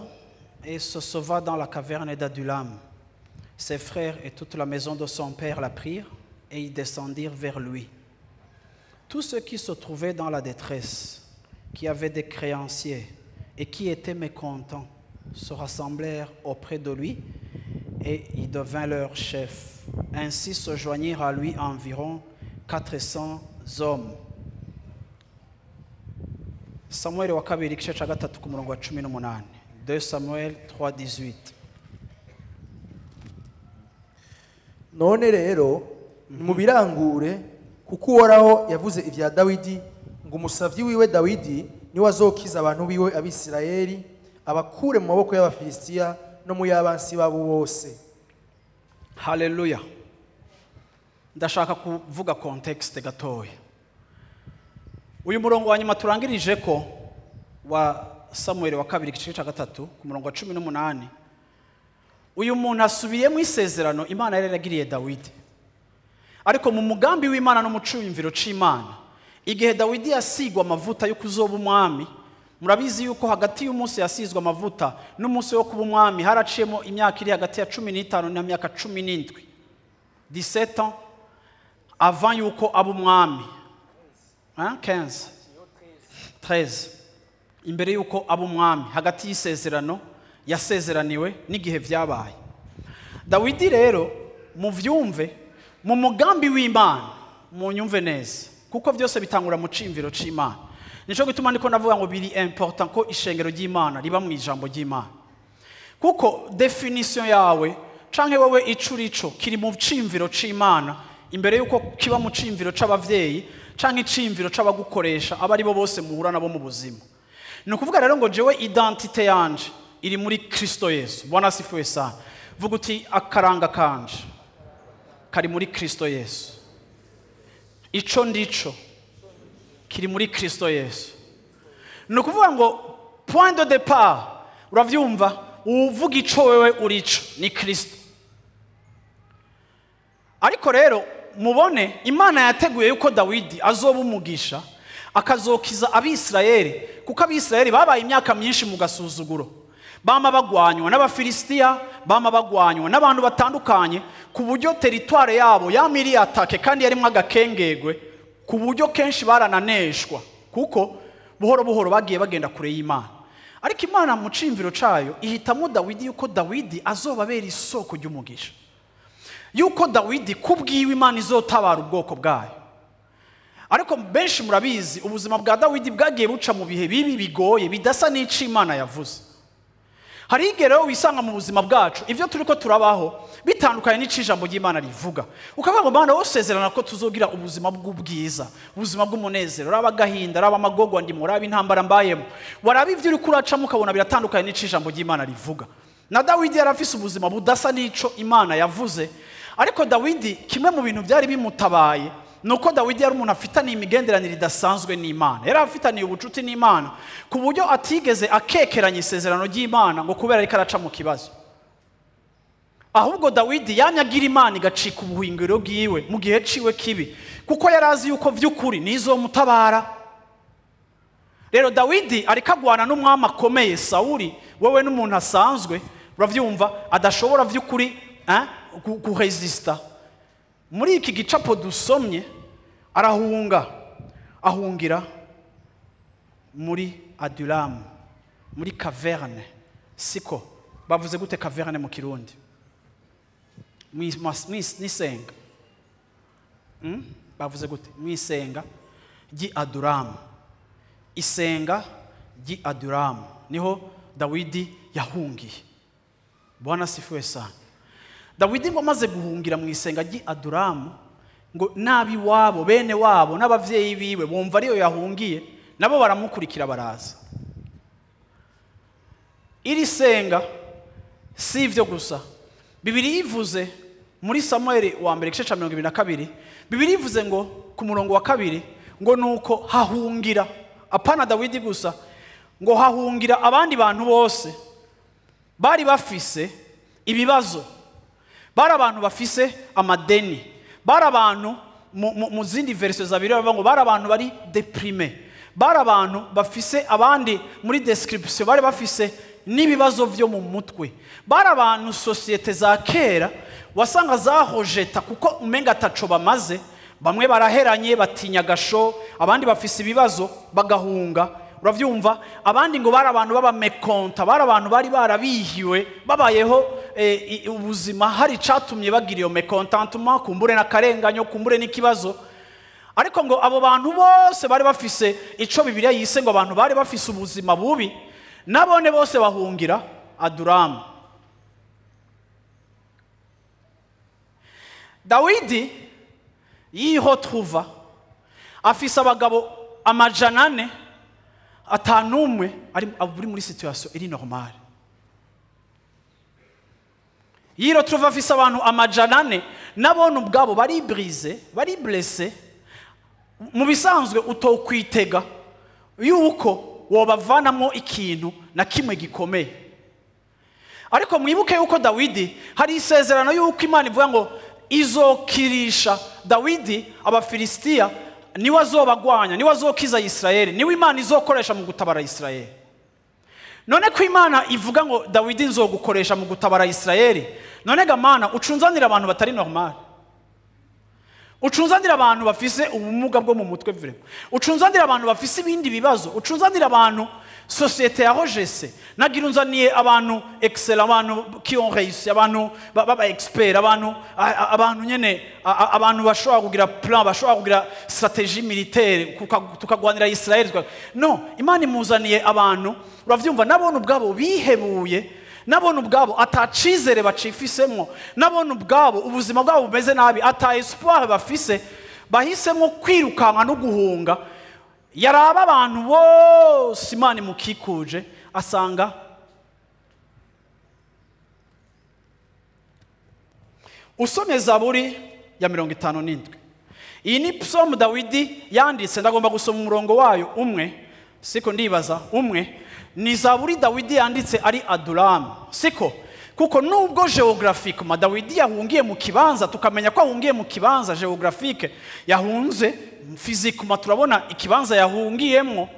et se sauva dans la caverne d'Adulam. Ses frères et toute la maison de son père la prirent et ils descendirent vers lui. Tous ceux qui se trouvaient dans la détresse, qui avaient des créanciers et qui étaient mécontents, se rassemblèrent auprès de lui et il devint leur chef. Ainsi se joignirent à lui environ 400 hommes. Samuel wa kabiri igice ca gatatu ku murongo wa 18. 2 Samuel 3:18. None rero nimubirangure, kuko Uhoraho yavuze ivya Dawidi ngo umusavyi wiwe Dawidi niwe azokiza abantu biwe Abisirayeli, abakure mu maboko y'Abafilisitiya no mu y'abansi babo bose. Haleluya. Ndashaka kuvuga context gatoya. Uyu murongo wa nyuma turangirije ko wa Samuel wa kabiri igice ca gatatu ku murongo wa 18. Uyu muntu asubiye mu isezerano Imana yari yaragiriye Dawidi. Ariko mu mugambi w'Imana no mu cumviro c'Imana, igihe Dawidi yasigwa amavuta yo kuzoba umwami, murabizi yuko hagati y'umunsi yasizwe amavuta n'umunsi wo kuba umwami haraciyemo imyaka iri hagati ya 15 na myaka 17. 17 ans avant yuko aba umwami. 15 13 imbere yuko aba umwami, hagati y'isezerano yasezeraniwe n'igihe vyabaye. Dawidi rero mu vyumve, mu mugambi w'Imana, mu nyumve neza, kuko byose bitangura mu cimviro c'Imana. Nico gituma ndiko navuga ngo biri important ko ishengero ry'Imana riba mu ijambo ry'Imana, kuko definition yawe canke wowe icurico kiri mu cimviro c'Imana imbere yuko kiba mu cimviro c'abavyeyi canke icimviro c'abagukoresha abari bo bose muhura nabo mu buzima. Ni ukuvuga rero ngo jewe identite yanje iri muri Kristo Yesu. Bwana asifiwe sana. Vuga uti akaranga kanje kari muri Kristo Yesu. Ico ndico kiri muri Kristo Yesu. Ni ukuvuga ngo point de départ, uravyumva, uvuga ico wewe urico ni Kristo. Ariko rero mubone Imana yateguye yuko Dawidi azoba umugisha, akazokiza Abisirayeli, kuko Abisirayeli babaye imyaka myinshi mu gasuzuguro, bama bagwanywa n'Abafilisitiya, bama bagwanywa n'abantu batandukanye, ku buryo territoire yabo yamiri atake kandi yarimwe agakengegwe, ku buryo kenshi barananeshwa, kuko buhoro buhoro bagiye bagenda kure y'Imana. Ariko Imana mu cimviro cayo ihitamo Dawidi yuko Dawidi azobabera isoko ry'umugisha, yuko Dawidi kubwiwe Imana izotabara ubwoko bwayo. Ariko benshi murabizi ubuzima bwa Dawidi bwagiye buca mu bihe bibi bigoye bidasa n'ico Imana yavuze. Hari igero wisanga mu buzima bwacu ivyo turiko turabaho bitandukanye n'icijambo ry'Imana rivuga. Ukavuga ngo Mana wosezerana ko tuzogira ubuzima bw'ubwiza, ubuzima bw'umunezero, raba gahinda, raba amagogwa ndimo, raba intambara mbayemo. Waraba ivyo uri kuraca mukabona biratandukanye n'icijambo ry'Imana rivuga. Na Dawidi yarafise ubuzima budasa n'ico Imana yavuze. Ariko Dawidi kimwe mu bintu byari bimutabaye nuko Dawidi yari umuntu afitaniye imigenderanire idasanzwe n'Imana, yari afitaniye ubucuti n'Imana ku buryo atigeze akekeranya isezerano ry'Imana ngo kubera ariko araca mu kibazo. Ahubwo Dawidi yanyagira Imana igacika ubuhingiro bwiwe mu gihe ciwe kibi, kuko yari azi yuko vy'ukuri nizo mutabara. Rero Dawidi ariko agwana n'umwami akomeye Sawuli, wewe n'umuntu asanzwe, uravyumva adashobora vy'ukuri kuresista. Muri iki gicapo dusomye ahungira muri Adulamu, muri caverne. Siko bavuze gute caverne mu Kirundi? Mwisenga. Bavuze gute? Mwisenga gi Adulamu. Isenga gi Adulamu niho Dawidi yahungiye. Bwana sifiwe sana. Dawidi ngo amaze guhungira mu isenga gi Adulamu, ngo nabi wabo bene wabo n'abavyeyi biwe bumva ariyo yahungiye, nabo baramukurikira baraza. Iri senga si ivyo gusa. Bibiri ivuze muri Samuel wa mbere igice 22, Bibiri ivuze ngo ku murongo wa 2 ngo nuko hahungira, apana Dawidi gusa, ngo hahungira abandi bantu bose bari bafise ibibazo, bari abantu bafise amadeni, bari abantu mu zindi verse za Bibiliya bavuga ngo bari abantu bari deprime, bari abantu bafise abandi muri description bari bafise n'ibibazo vyo mu mutwe, bari abantu societe za kera wasanga zahojeta kuko umenga ataco bamaze, bamwe baraheranye batinya gasho, abandi bafise ibibazo bagahunga. Uravyumva, abandi ngo bari abantu baba mekonta, bari abantu bari barabihiwe babayeho ubuzima hari catumye bagira iyo mekontantement, kumbure n'akarenganyo, kumbure n'ikibazo. Ariko ngo abo bantu bose bari bafise ico Bibiliya yise ngo abantu bari bafise ubuzima bubi, nabone bose bahungira Adulamu. Dawidi yiho trouva afise abagabo 400 atanumwe ari muri situation iri normale. Yiro trouva afise abantu 400 nabone ubwabo bari brise, bari blessé. Mu bisanzwe utokwitega yuko wobavanamwo ikintu na kimwe gikomeye. Ariko mwibuke yuko Dawidi hari isezerano yuko Imana ivuga ngo izokirisha Dawidi Abafilistia, niwe azobagwanya, niwe azokiza Israeli, niwe Imana izokoresha mu gutabara Israeli. None ko Imana ivuga ngo Dawidi nzogukoresha mu gutabara Israeli, none ga Mana ucunzanira abantu batari normal, ucunzanira abantu bafise ubumuga bwo mu mutwe vile, ucunzanira abantu bafise ibindi bibazo, ucunzanira abantu societe yahojese, nagirunzaniye abantu excellent, abantu qui ont réussi, abantu baba expert, abantu nyene abantu bashobora kugira plan, bashobora kugira stratégie militaire tukagwanira Israel. No, Imana imuzaniye abantu uravyumva nabone ubwabo bihebuye, nabone ubwabo atacizere bacifisemo, nabone ubwabo ubuzima bwabo bumeze nabi, ata espoir bafise, bahisemo kwirukanka no guhunga. Yaraba abantu bose Imana imukikuje asanga usome Zaburi ya 57. Iyi ni Psaume Dawidi yanditse, ndagomba gusoma umurongo wayo umwe, siko ndibaza umwe ni Zaburi Dawidi yanditse ari Adulamu, siko kuko nubwo geographique Dawidi yahungiye mu kibanza, tukamenya ko ahungiye mu kibanza geographique, yahunze physiquement turabona ikibanza yahungiyemo.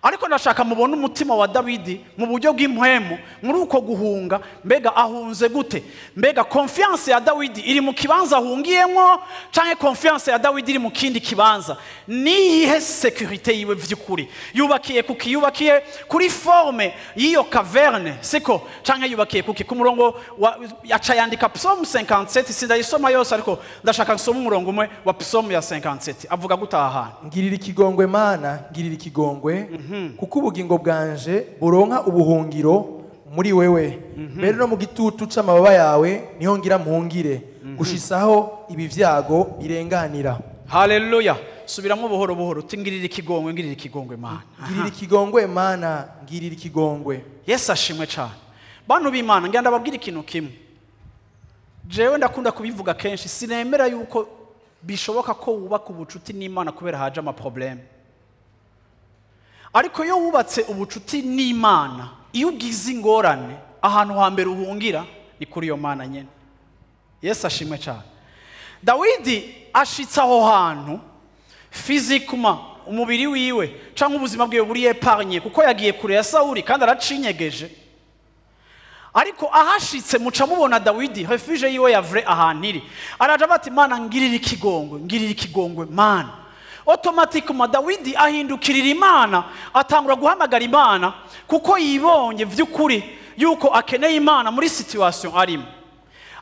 Ariko ndashaka mubona umutima wa Dawidi mu buryo bw'impwemu muri uko guhunga, mbega ahunze gute? Mbega confiance ya Dawidi iri mu kibanza ahungiyemo canke confiance ya Dawidi iri mu kindi kibanza? Ni ihe sécurité yiwe vy'ukuri? Yubakiye kuki? Yubakiye kuri forme y'iyo caverne, siko canke yubakiye kuki? Ku murongo yaca yandika Psaume 57, sindayisoma yose ariko ndashaka nsoma umurongo umwe wa Psaume ya 57. Avuga gutaha, ngirira ikigongwe Mana, ngirira ikigongwe, kuko ubugingo bwanje buronka ubuhungiro muri wewe, mbere no mu gitutu c'amababa yawe niho ngira mpungire, gushisaho ibi vyago birenganira. Haleluya. Subiramo buhoro buhoro, tingirira ikigongwe, ngirira ikigongwe Mana, ngirira ikigongwe Mana, ngirira ikigongwe. Yesu ashimwe cyane. Bantu b'Imana, ngenda babwira ikintu kimwe, jewe ndakunda kubivuga kenshi, sinemera yuko bishoboka ko wubaka ubucuti n'Imana kubera haje amaprobleme. Ariko iyo wubatse ubucuti n'Imana, iyo ugize ingorane, ahantu hambere uhungira ni kuri iyo Mana nyene. Yesu ashimwe cyane. Dawidi ashitse aho hantu physiquement, umubiri wiwe cyangwa ubuzima bwiwe buri epargne kuko yagiye kure ya Sawuli kandi aracinyegeje. Ariko ahashitse muca mubona Dawidi refuge yiwe ya vrai ahantu iri. Araja bati Mana ngirira ikigongwe Mana. Automatiquement Dawidi ahindukirira Imana, atangura guhamagara Imana kuko yibonye vy'ukuri yuko akeneye Imana muri situation arimo.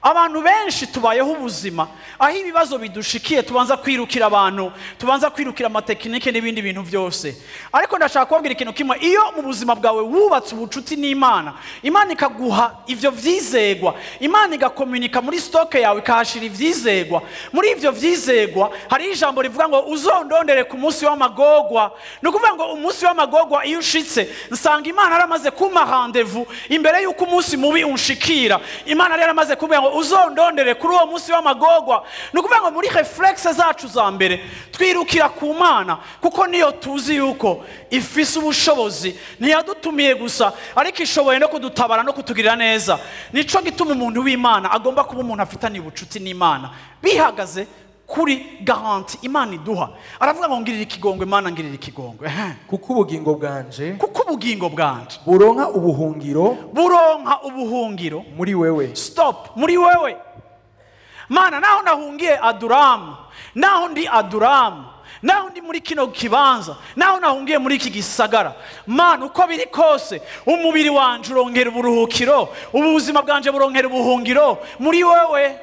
Abantu benshi tubayeho ubuzima aho ibibazo bidushikiye tubanza kwirukira abantu, tubanza kwirukira amatekinike n'ibindi bintu byose. Ariko ndashaka kubabwira ikintu kimwe, iyo mu buzima bwawe wubatse ubucuti n'Imana, Imana ikaguha ivyo vyizegwa, Imana igakomunika muri stoke yawe ikahashira ivyizegwa. Muri ivyo vyizegwa hari ijambo rivuga ngo uzondondere ku munsi w'amagogwa. No kuvuga ngo umunsi w'amagogwa iyo ushitse nsanga Imana aramaze kuma rendez-vous imbere yuko umunsi mubi unshikira. Imana yari aramaze kuvuga ngo uzondondere kuri uwo munsi w'amagogwa. No kuvuga ngo muri reflexe zacu za mbere twirukira ku Mana kuko niyo tuzi yuko ifise ubushobozi, ntiyadutumiye gusa ariko ishoboye no kudutabara no kutugirira neza. Nico gituma umuntu w'Imana agomba kuba umuntu afitaniye ubucuti n'Imana bihagaze kuri garanti Imana iduha. Aravuga ngo ngirira ikigongwe Mana, ngirira ikigongwe kuko ubugingo bwanje buronka ubuhungiro muri wewe. Stop, muri wewe Mana. Naho nahungiye Aduramu, naho ndi Aduramu, naho ndi muri kino kibanza, naho nahungiye muri iki gisagara, Mana uko biri kose umubiri wanje urongera uburuhukiro, ubuzima bwanje burongera ubuhungiro muri wewe.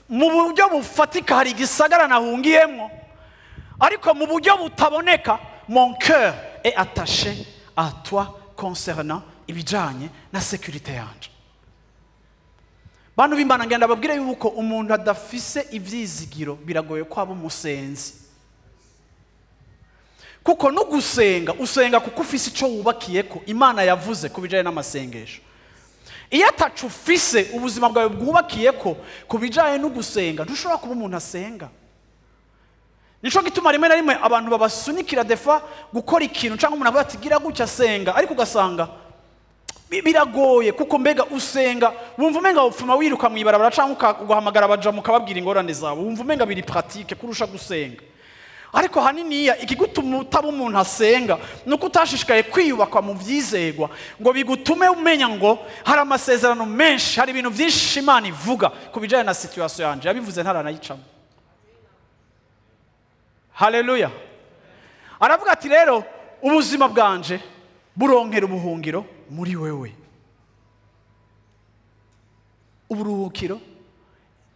Mu buryo bufatika hari igisagara nahungiyemo, ariko mu buryo butaboneka mon cœur est attaché à toi concernant ibijanye na sécurité yanje. Bantu b'Imana ngenda babwire yuko umuntu adafise ivyizigiro biragoye ko aba umusenzi. Kuko no gusenga usenga kuko ufise ico wubakiyeko Imana yavuze kubijanye n'amasengesho. Iyo atacu ufise ubuzima bwawe bwubakiyeko kubijanye no gusenga ntushobora kuba umuntu asenga. Nico gituma rimwe na rimwe abantu babasunikira defa gukora ikintu cyangwa umuntu avuga ati gira gutya senga, ariko ugasanga biragoye kuko mbega usenga wumva umenga upfuma wiruka mwibarabara cyangwa ugahamagara abaja mukababwira ingorane zawe, wumva umenga biri pratique kurusha gusenga. Ariko haniniya ikigutuma utaba umuntu asenga nuko utashishikaye kwiyubakwa mu vyizegwa ngo bigutume umenya ngo hari amasezerano menshi, hari ibintu byinshi Imana ivuga kubijanye na situation yanje, yabivuze ntaranayicamo. Haleluya. Aravuga ati rero ubuzima bwanje buronkera ubuhungiro muri wewe. Uburuhukiro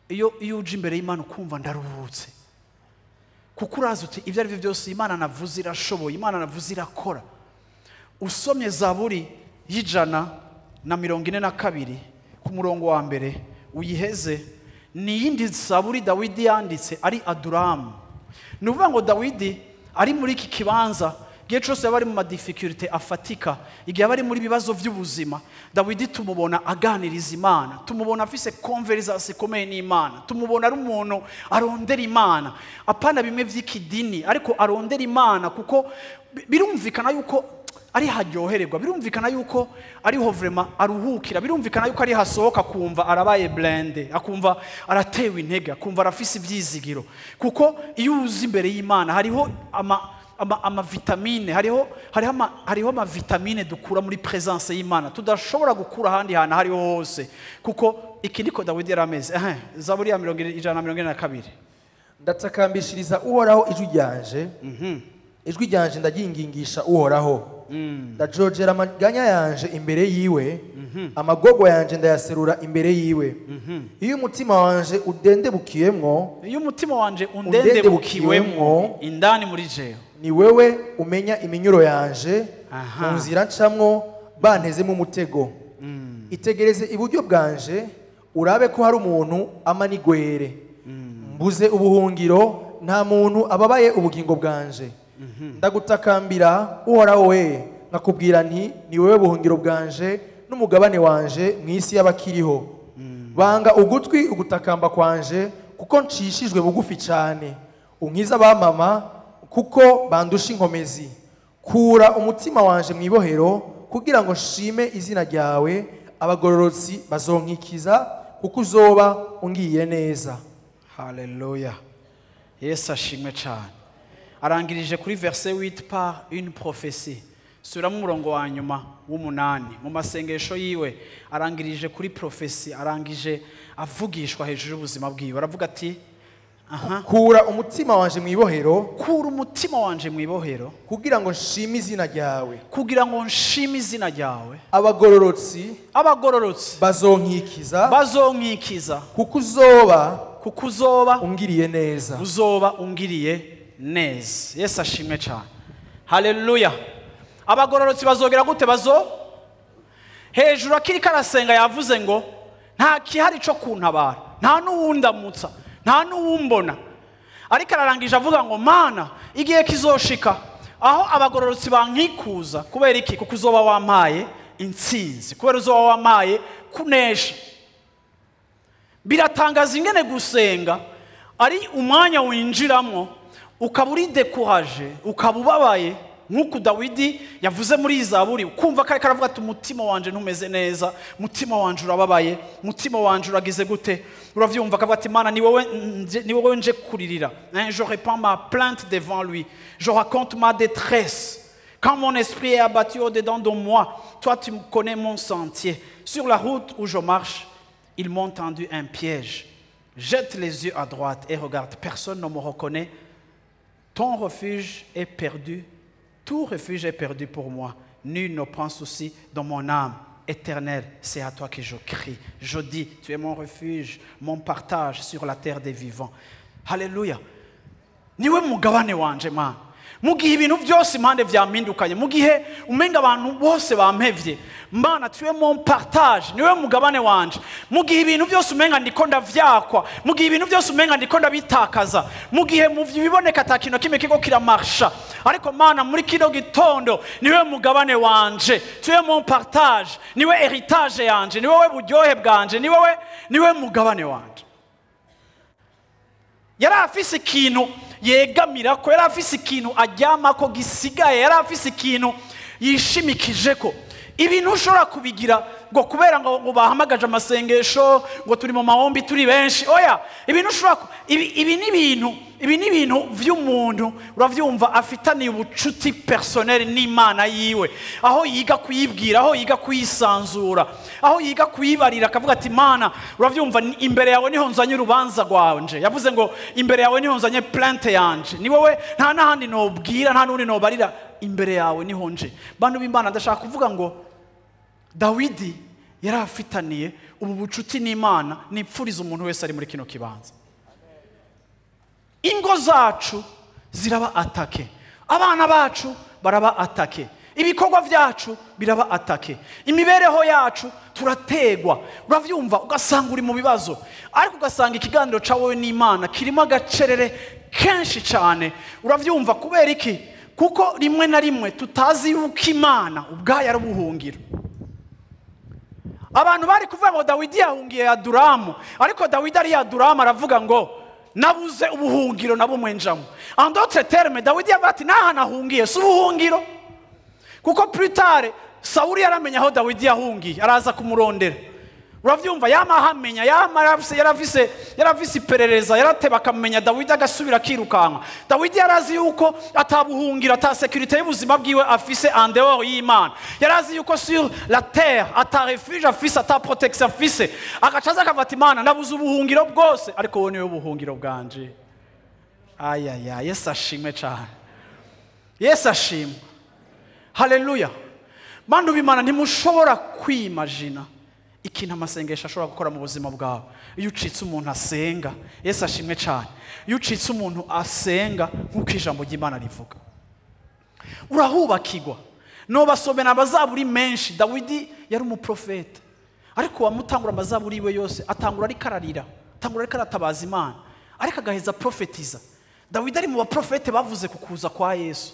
iyo uje imbere y'Imana ukumva ndaruhutse, kuko urazi uti ibyo ari byo byose Imana navuze irashoboye, Imana navuze irakora. Usomye Zaburi y'142 ku murongo wa mbere uyiheze, ni yindi Zaburi Dawidi yanditse ari Aduramu. Nuvuga ngo Dawidi ari muri iki kibanza gihe cyose yaba ari mu difficulté afatika, igihe aba ari muri bibazo by'ubuzima, Dawidi tumubona aganiriza Imana, tumubona afise conversation ikomeye n'Imana, tumubona ari umuntu arondera Imana, apana bimwe vy'ikidini, ariko arondera Imana kuko birumvikana yuko ari haryohererwa, birumvikana yuko ariho vraiment aruhukira, birumvikana yuko ari hasohoka kumva arabaye blende, akumva aratewe intege, akumva arafise ivyizigiro. Kuko iyo uzi imbere y'Imana hariho ama vitamine, hariho ama vitamine dukura muri presence y'Imana tudashobora gukura ahandi hantu hariho hose. Kuko iki niko Dawidi yarameze. Zaburi ya 142 ndatakambishiriza uhoraho ijwi ryanje, ijwi ryanje ndagingingisha uhoraho, ndajojera amaganya yanje imbere yiwe, amagogo yanje ndayaserura imbere yiwe. Iyo umutima wanje undendebukiwemwo indani muri jewe, ni wewe umenya iminyuro yanje, mu nzira ncamwo bantezemo umutego. Itegereze iburyo bwanje urabe ko hari umuntu amanigwere. Mbuze ubuhungiro, nta muntu ababaye ubugingo bwanje. Ndagutakambira uhoraho we, nkakubwira nti ni wewe buhungiro bwanje n'umugabane wanje mu isi y'abakiriho. banga ugutwi ugutakamba kwanje kuko ncishijwe bugufi cyane unkiza abamama kuko bandusha inkomezi kura umutima wanje mu ibohero kugira ngo nshime izina ryawe abagororotsi bazonkikiza kuko uzoba ungiye neza. Haleluya. Yesu ashimwe cyane. Arangirije kuri verset 8 par une prophétie. Sura mu murongo wa nyuma w'umunani mu masengesho yiwe arangirije kuri prophétie, arangije avugishwa hejuru y'ubuzima bwiwe. Aravuga ati kura umutima wanje mu ibohero, kura umutima wanje mu ibohero kugira ngo nshime izina ryawe, kugira ngo nshime izina ryawe abagororotsi bazonkikiza kuko uzoba ungiriye neza. Uzoba ungiriye neza. Yesu ashimwe cyane. Haleluya. Abagororotsi bazogera gute? Hejuru akiri karasenga yavuze ngo nta kihari cyo kuntabara, nta n'uwundamutsa, nta n'uwumbona. Ariko ararangije avuga ngo Mana, igihe kizoshika aho abagororotsi bankikuza. Kubera iki? Kuko uzoba wampaye intsinzi, kubera uzoba wampaye kunesha. Biratangaza ingene gusenga ari umwanya winjiramo ukaba uri dekuraje, ukaba ubabaye, nk'uko Dawidi yavuze muri Zaburi, ukumva kare karavuga ati umutima wanje ntumeze neza, umutima wanje urababaye, umutima wanje uragize gute. Uravyumva akavuga ati Mana, ni wowe nje kuririra. Je répands ma plainte devant lui, je raconte ma détresse. Quand mon esprit est abattu au-dedans de moi, toi tu connais mon sentier. Sur la route où je marche, ils m'ont tendu un piège. Jette les yeux à droite et regarde, personne ne me reconnaît. Ton refuge est perdu, tout refuge est perdu pour moi. Nul ne prend souci dans mon âme. Éternel, c'est à toi que je crie. Je dis, tu es mon refuge, mon partage sur la terre des vivants. Alléluia. Niwe mugabane wanje Mana. Mugihe ibintu byose impande vyamindukanye, mugihe umenga abantu bose bampevye, Mana, tu es mon partage, niwe mugabane wanje. Mugihe ibintu byose umenga ndiko ndavyakwa, mugihe ibintu byose umenga ndiko ndabitakaza, mugihe biboneka atakintu kimwe kiko kiramarsha, ariko Mana, muri kino gitondo niwe mugabane wanje, tu es mon partage, niwe heritage yanje, niwe buryohe bwanje, niwe mugabane wanje. Yari afise ikintu yegamira ko, yari afise ikintu ajyama ko gisigaye, yari afise ikintu yishimikije ko. Ibintu ushobora kubigira ngo kubera ngo bahamagaje amasengesho, ngo turi mu mahombi turi benshi. Oya, ibintu ushobora ibi ni ibintu vy'umuntu uravyumva afitaniye ubucuti personnel n'Imana yiwe, aho yiga kuyibwira, aho yiga kuyisanzura, aho yiga kuyibarira, akavuga ati Mana, uravyumva imbere yawe niho nzanye urubanza rwanje. Yavuze ngo imbere yawe niho nzanye plainte yanje, ni wowe, nta nahandi nobwira, nta nundi nobarira, imbere yawe niho nje. Bantu b'Imana, ndashaka kuvuga ngo Dawidi yari afitaniye ubu bucuti n'Imana. Nipfuriza umuntu wese ari muri kino kibanza. Ingo zacu ziraba atake, abana bacu baraba atake, ibikorwa vyacu biraba atake, imibereho yacu turategwa. Uravyumva ugasanga uri mu bibazo, ariko ugasanga ikiganiro cawe n'Imana kirimo agacerere kenshi cyane. Uravyumva kubera iki? Kuko rimwe na rimwe tutazi yuko Imana ubwayo ari ubuhungiro. Abantu bari kuvuga ngo Dawidi yahungiye Adulamu, ariko Dawidi ari Adulamu aravuga ngo nabuze ubuhungiro nabumwenjamo. En d'autres termes, Dawidi yavuga ati naha nahungiye si ubuhungiro. Kuko plus tard Sawuli yaramenya aho Dawidi yahungiye, araza kumurondera. Uravyumva yamahamenya, yaravise iperereza, yarateba akamenya Dawidi agasubira akirukanka. Dawidi yarazi yuko atabuhungira, ata sécurité y'ubuzima bwiwe afise en dehors y'Imana. Yarazi yuko sur la terre ata refuge afise, ata protection afise. Agacaza akavata Imana, nabuze ubuhungiro bwose, ariko wowe niwe buhungiro bwanje. Ayaya, Yesu ashimwe cyane. Yesu ashimwe. Haleluya. Bantu b'Imana, ntimushobora kwimagina ikintu amasengesho ashobora gukora mu buzima bwawe. Iyo ucitse umuntu asenga, Yesu ashimwe cyane, iyo ucitse umuntu asenga nk'uko ijambo ry'Imana rivuga, urahubakirwa. Nobasomera amazaburi menshi. Dawidi yari umuprofete, ariko wamutangura amazaburi iwe yose atangura ari kararira, atangura ari karatabaza Imana, ariko agaheza profetiza. Dawidi ari mu baprofete bavuze ku kuza kwa Yesu.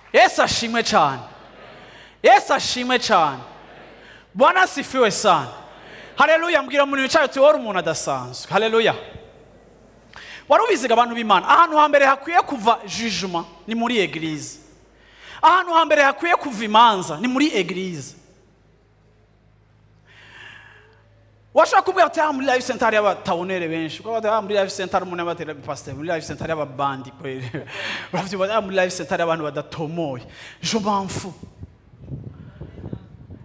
Yesu ashimwe cyane. Yesu ashimwe cyane. Bwana asifiwe sana. Haleluya. Mbwira umuntu wicaye uti wari umuntu adasanzwe. Haleluya. Wari ubiziga abantu b'Imana, ahantu hambere hakwiye kuva jugement ni muri eglise. Ahantu hambere hakwiye kuva imanza ni muri eglise. Washaka kubwira ati muri life center y'abatawonere benshi, kuko muri life center umuntu abatera pastor, muri life center y'ababandi kwere. Uravyibona muri life center y'abantu badatomoye. Je m'en fous.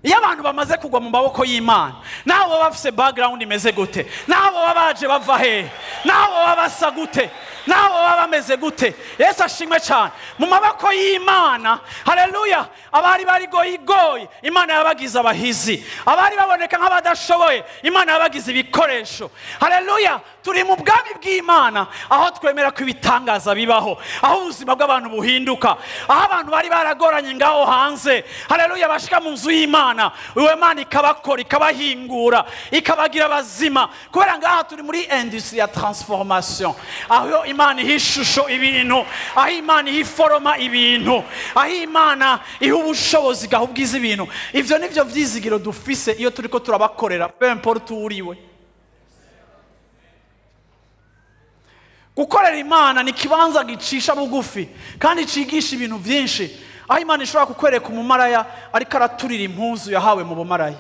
Iyo abantu bamaze kugwa mu maboko y'Imana, naho baba bafise background imeze gute, naho baba baje bava he, naho baba basa gute, naho baba bameze gute, Yesu ashimwe cyane. Mu maboko y'Imana, haleluya, abari bari goyigoyi, Imana yabagize abahizi, abari baboneka nk'abadashoboye, Imana yabagize ibikoresho. Haleluya. Turi mu bwami bw'Imana, aho twemera ko ibitangaza bibaho, aho ubuzima bw'abantu buhinduka, aho abantu bari baragoranye ngaho hanze, haleluya, bashika mu nzu y'Imana, uwo Imana ikabakora, ikabahingura, ikabagira bazima. Kubera ngaha turi muri industrie ya transformation, aho Imana ihishusho ibintu, aho Imana iforoma ibintu, aho Imana iha ubushobozi gahubwiza ibintu. Ivyo nivyo vyizigiro dufise iyo turiko turabakorera, peu importe uriwe. Gukorera Imana ni kibanza gicisha bugufi kandi cigisha ibintu byinshi, aho Imana ishobora kukwereka umumaraya ariko araturira impuzu yahawe mu bumaraya,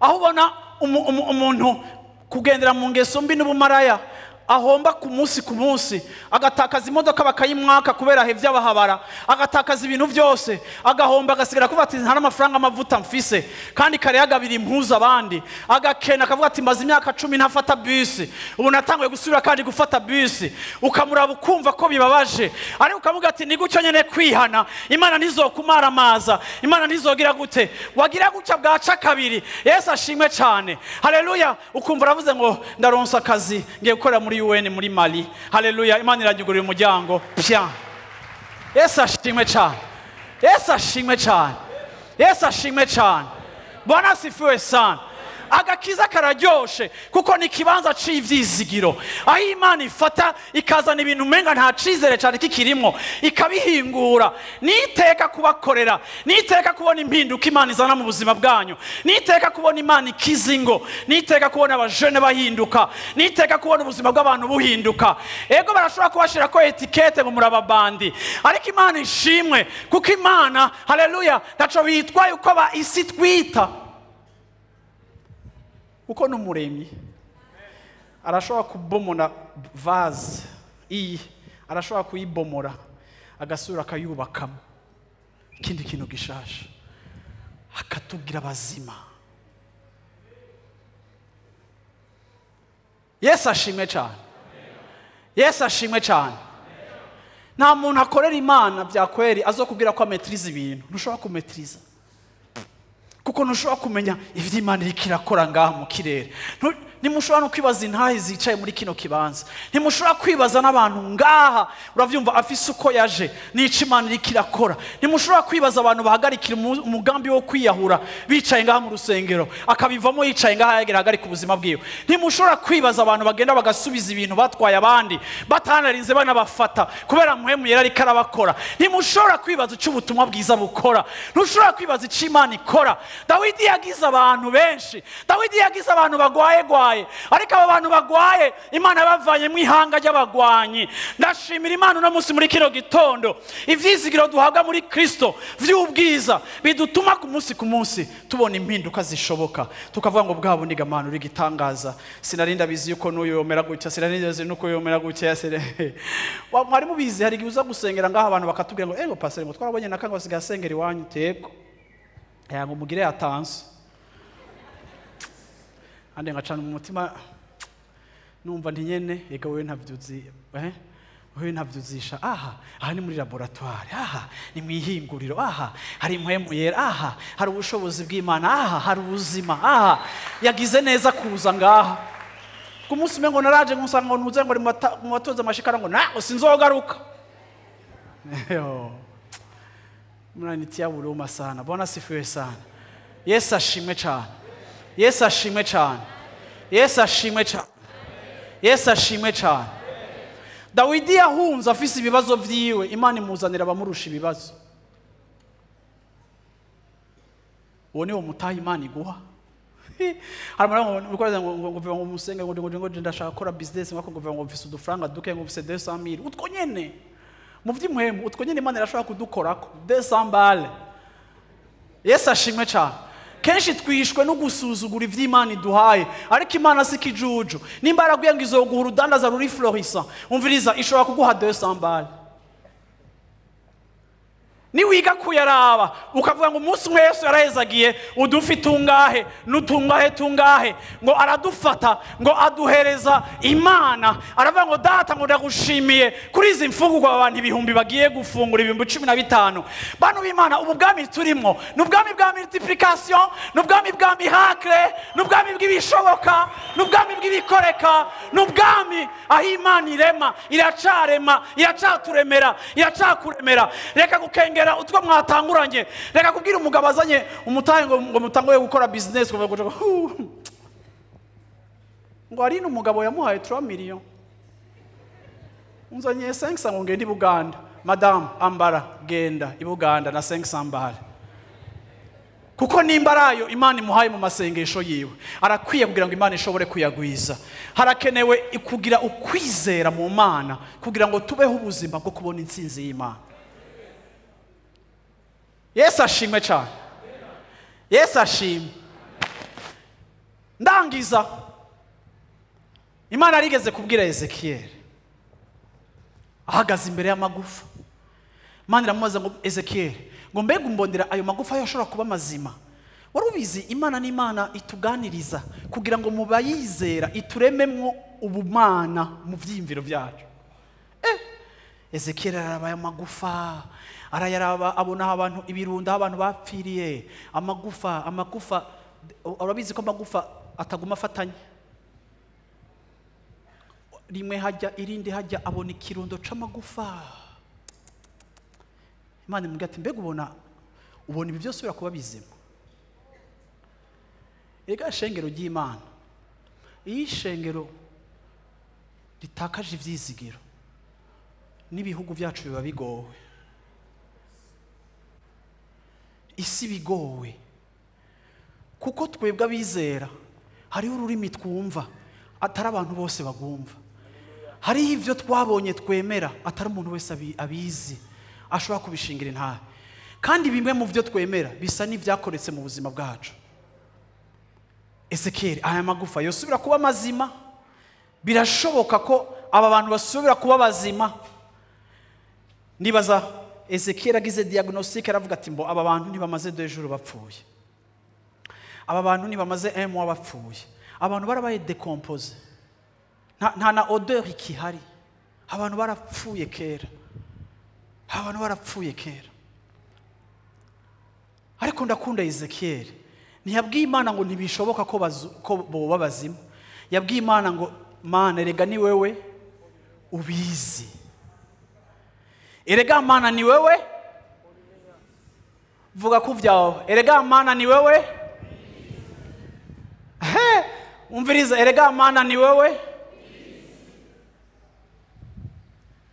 aho ubona umuntu kugendera mu ngeso mbi n'ubumaraya ahomba ku munsi, agatakaza imodoka bakayimwaka kubera hevye abahabara, agatakaza ibintu byose, agahomba, agasigara kuvuga ati nta n'amafaranga amavuta mfise, kandi kare yagabira impuzu abandi, agakena akavuga ati maze imyaka 10 ntafata bus, ubu natanguye gusubira kandi gufata bus. Ukamuraba ukumva ko bibabaje, ari ukavuga ati ni gucyo nyene kwihana, Imana ntizokumara amaza, Imana ntizogira gute, wagira gucya bwaca kabiri. Yesu ashimwe cyane. Haleluya. Ukumva ravuze ngo ndaronsa akazi ngiye gukora muri UN muri Mali. Haleluya. Imana iragigurira umuryango. Pya. Yesu ashimwe cyane. Yesu ashimwe cyane. Yesu ashimwe cyane. Bwana asifiwe sana. Agakiza kararyoshe kuko ni kibanza c'ivyizigiro, aho Imana ifata ikazana ibintu menga nta cizere cyane kikirimo, ikabihingura. Niteka kubakorera, niteka kubona impinduka Imana izana mu buzima bwanyu, niteka kubona Imana ikizingo, niteka kubona abajene bahinduka, niteka kubona ubuzima bw'abantu buhinduka. Ego barashobora kubashira ko etikete ngo murababandi, ariko Imana ishimwe kuko Imana, haleluya, taco bitwaye uko ba isi twita. Uko n'umuremyi arashobora kubomora vase iyi, arashobora kuyibomora agasura akayubakamo ikindi kintu gishasha, akatubwira bazima. Yesu ashimwe cyane. Yesu ashimwe cyane. Nta muntu akorera Imana byakweri azokubwira ko ametrize ibintu. Ntushobora kumetriza kuko ntushobora kumenya ivyo Imana iriko irakora ngaha mu kirere. Ntimushobora no kwibaza intahe zicaye muri kino kibanza, ntimushobora kwibaza n'abantu ngaha uravyumva afise uko yaje n'ico Imana iriko irakora. Ntimushobora kwibaza abantu bahagarikira umugambi wo kwiyahura bicaye ngaha mu rusengero akabivamo yicaye ngaha yagera hagarika ubuzima bwiwe. Ntimushobora kwibaza abantu bagenda bagasubiza ibintu batwaye abandi batanarinze banabafata kubera muhemu yera ariko arabakora. Ntimushobora kwibaza ico ubutumwa bwiza bukora, ntushobora kwibaza ico Imana ikora. Dawidi yagize abantu benshi, Dawidi yagize abantu bagwaye, ariko aba bantu bagwaye Imana bavanye mu ihanga ry'abagwanyi. Ndashimira Imana uno munsi muri kino gitondo, ivyizigiro duhabwa muri Kristo vy'ubwiza bidutuma ku munsi tubona impinduka zishoboka, tukavuga ngo bwa bundi Imana uri gitangaza. Sinarinda bizi yuko n'uyo yomera gutya, sinarinda bizi nuko yomera gutya. Mwari mubizi hari giuza gusengera ngaha abantu bakatubwira ngo ego pastor ngo twarabonye nakanga basigaye asengera iwanyu teko ngo mugire atanse, ande ngacana mu mutima numva ndi nyene ega wewe ntavyuzi wewe ntavyuzisha. Aha ni muri laboratoire, ni mwihinguriro, hari impwemu yera, hari ubushobozi bw'Imana, hari ubuzima, yagize neza kuza ngaha. Ku munsi mengo naraje ngusanga ngo ntuze ngo mu batoza amashikara ngo sinzogaruka. Mnanitia huruma sana. Bwana asifiwe sana. Yesu ashimwe cyane. Yesu ashimwe cyane. Yesu ashimwe cyane. Yesu ashimwe cyane. Dawidi yahunze afise ibibazo vyiwe, Imana imuzanira abamurusha ibibazo. Uwo ni wo mutaha Imana iguha. Haramara ngo umusenge ngo ndashaka gukora business ngako ngo mfise udufaranga duke ngo mfise 200,000. Utwo nyene mu vy'imwemu, utwo nyene Imana irashobora kudukorako 200 balles. Yesu ashimwe cyane. Kenshi twishwe no gusuzugura ivy'Imana iduhaye, ariko Imana si kijuju. Nimba araguye ngo izoguha urudandaza ruri florissant, umviriza ishobora kuguha 200 balles. Ni wiga kuyaraba ukavuga ngo umunsi umwe Yesu yarahezagiye udufi tungahe tungahe ngo aradufata ngo aduhereza Imana, aravuga ngo data ngo ndagushimiye kuri izi mfungurwa abantu ibihumbi bagiye gufungura 15,000. Bantu b'Imana, ubu bwami turimo n'ubwami bwa multiplication, n'ubwami bwa miracle, n'ubwami bw'ibishoboka, n'ubwami bw'ibikoreka, n'ubwami aho Imana irema, iracarema, iracaturemera, iracakuremera. Reka gukenge utwo mwatanguranye, reka kubwira umugabo azanye umutahe ngo mutangoye gukora business ngo ari n'umugabo yamuhaye 3 millions, unzanye 500 ngo ngende i Buganda. Madame ambara genda i Buganda na 500 mbale, kuko nimba arayo Imana imuhaye mu masengesho yiwe, arakwiye kugira ngo Imana ishobore kuyagwiza. Harakenewe kugira ukwizera mu Mana kugira ngo tubeho ubuzima bwo kubona intsinzi y'Imana. Yesu ashimwe cyane. Yesu ashimwe. Ndangiza, Imana arigeze kubwira Ezekiel ahagaze imbere y'amagufa. Imana iramubaza ngo Ezekiel, ngo mbega umbondera ayo magufa yashobora kuba mazima? Wari ubizi Imana n'Imana ituganiriza kugira ngo mu bayizera iturememwo ubumana mu vyimviro byacu. Ezekiel araraba ayo magufa, arayaraba abona abantu ibirunda, abantu bapfiriye, amagufa. Urabizi ko amagufa ataguma afatanye, rimwe hajya irindi hajya, abona ikirundo c'amagufa. Imana imubwira ati mbega ubona ibi byose birakuba bizima? Ega shengero ry'Imana, iyi shengero ritakaje ivyizigiro n'ibihugu byacu biba bigowe, isi bigowe, kuko twebwe abizera hariho ururimi twumva atari abantu bose bagumva, hariho ivyo twabonye twemera atari umuntu wese abizi ashobora kubishingira intahe, kandi bimwe mu byo twemera bisa n'ivyakoretse mu buzima bwacu. Ezekiel, aya magufa yosubira kuba mazima? Birashoboka ko aba bantu basubira kuba bazima? Nibaza Ezekiel agize diagnostic, aravuga ati mbo aba bantu ntibamaze 2 jours bapfuye, aba bantu ntibamaze 1 mois bapfuye, abantu barabaye decompose, nta na odeur ikihari, abantu barapfuye kera, Ariko ndakunda Ezekiel, ntiyabwiye Imana ngo ntibishoboka ko boba bazima, yabwiye Imana ngo Mana erega ni wewe ubizi, erega Mana ni wewe, vuga ku vyawe, erega Mana ni wewe, umviriza, erega Mana ni wewe.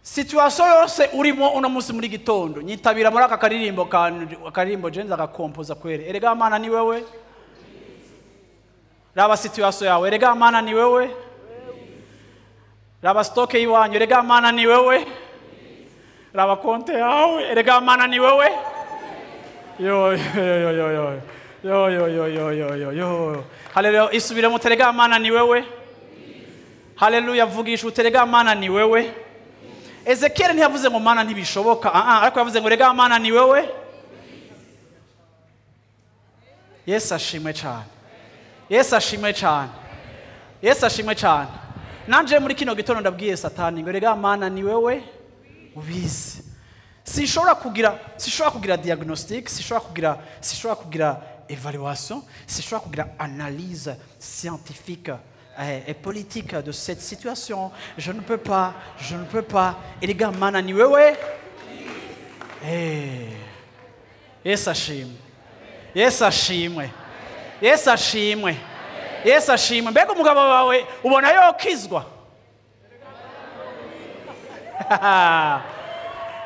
Situation yose urimo uno munsi muri gitondo, nyitabira muri aka karirimbo jenza agakompoza kwere, erega Mana ni wewe. Raba situation yawe, erega Mana ni wewe. Raba stock yiwanyu, erega Mana ni wewe. Raba konte yawe, erega Mana ni wewe. Yo. Haleluya, isubire mu terega Mana ni wewe. Haleluya, vugisha uterega Mana ni wewe. Ezekiel ntiyavuze ngo Mana ntibishoboka, ariko yavuze ngo erega Mana ni wewe. Yesu ashimwe cyane. Yesu ashimwe cyane. Yesu ashimwe cyane. Nanje muri kino gitondo ndabwiye Satani ngo erega Mana ni wewe ubizi. Sishobora kugira diagnostic, sishobora kugira évaluation, sishobora kugira analyse scientifique et politique de cette situation. Je ne peux pas. Et les gars, Mana ni wewe. Yesu ashimwe. Yesu ashimwe. Yesu ashimwe. Yesu ashimwe. Mbega umugabo wawe ubona yokizwa?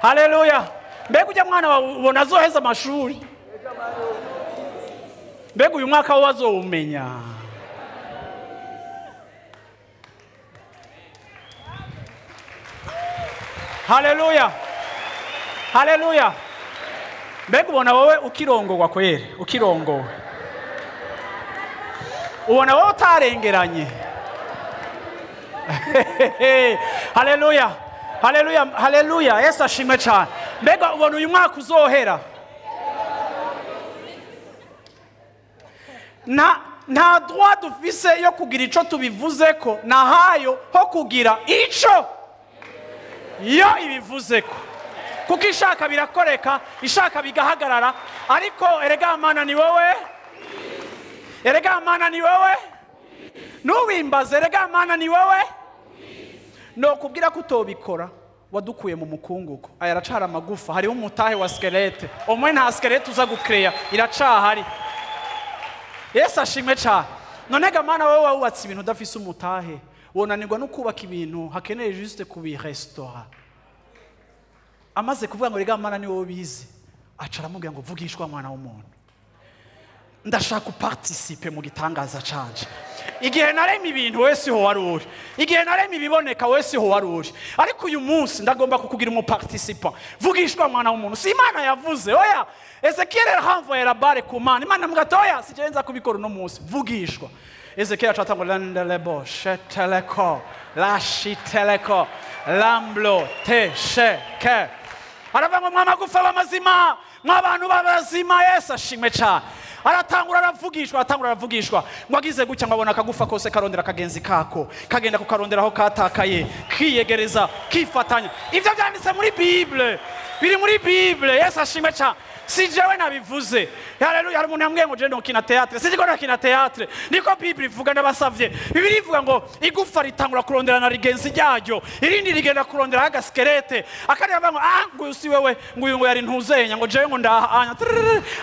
Haleluya. Mbega ujya mwana wawe ubona azoheza amashuri? Mbega uyu mwaka wo azowumenya? Haleluya. Haleluya. Mbega ubona wowe ukirongorwa kwere, ukirongowe. Ubona wowe utarengeranye. Haleluya. Haleluya. Haleluya. Yesu ashimwe cyane. Mbega ubona uyu mwaka uzohera? Nta droit dufise yo kugira ico tubivuze ko, nahayo ho kugira ico yo ibivuze ko. Kuko ishaka birakoreka, ishaka bigahagarara, ariko erega Mana ni wowe. Erega Mana ni wowe. Nuwimbaze erega Mana ni wowe. No kubwira kutobikora wadukuye mu mukunguko. Aya aracara amagufa, hariho umutahe wa skelete. Omwe nta skelete uza gukreya, iracahari. Yesu ashimwe cyane. Nonega Mana wowe wubatse ibintu udafise umutahe, wonanirwa no kubaka ibintu hakeneye juste kubirestaura. Amaze kuvuga ngo rega Mana ni wowe bizi, acara amubwira ngo vugishwa mwana w'umuntu. Ndashaka participe mu gitangaza canje. Igihe narema ibintu wese ho waruri, igihe narema ibiboneka wese ho waruri, ariko uyu munsi ndagomba kukugira umu participant. Vugishwa mwana w'umuntu. Si Imana yavuze, oya Ezekiel arahamvoye rabare ku Mana. Imana mugatoya sigenza kubikora no munsi. Vugishwa. Ezekiel acatango landelebo sheteleko lashiteleko lamblo tesheke. Aravuga ngo mwamagufa b'amazima, mw'abantu b'abazima. Yesu ashimwe cyane. Aratangura aravugishwa ngo agize gutya ngo abona akagufa kose karondera kagenzi kako, kagenda kukaronderaho katakaye, kiyegereza, kifatanya. Ivyo byanditse muri Bible, biri muri Bible. Yesu ashimwe cyane. Si jewe nabivuze. Haleluya. Hari umuntu yambwiye ngo je ndokina théâtre. Siko ndakina théâtre. Niko Bible ivuga ndabasavye. Bibiri ivuga ngo igufa ritangura kurondera na rigenzi ryayo, irindi rigenda kurondera agaskelete. Akari avuga ngo nguyu si wewe, nguyu ngo yari ntuzenya, ngo jewe ngo ndahanya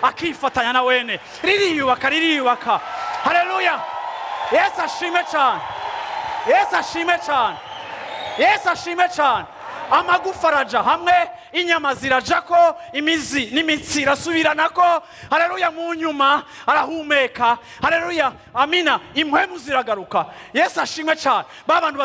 akifatanya na wene. Ririyubaka. Haleluya. Yesu ashimwe cyane. Yesu ashimwe cyane. Yesu ashimwe cyane. Amagufa araja hamwe, inyama zirajako, imizi n'imitsi irasubiranako. Haleluya. Mu nyuma arahumeka. Haleluya. Amina. Impwemu ziragaruka. Yesu ashimwe cyane. Babantu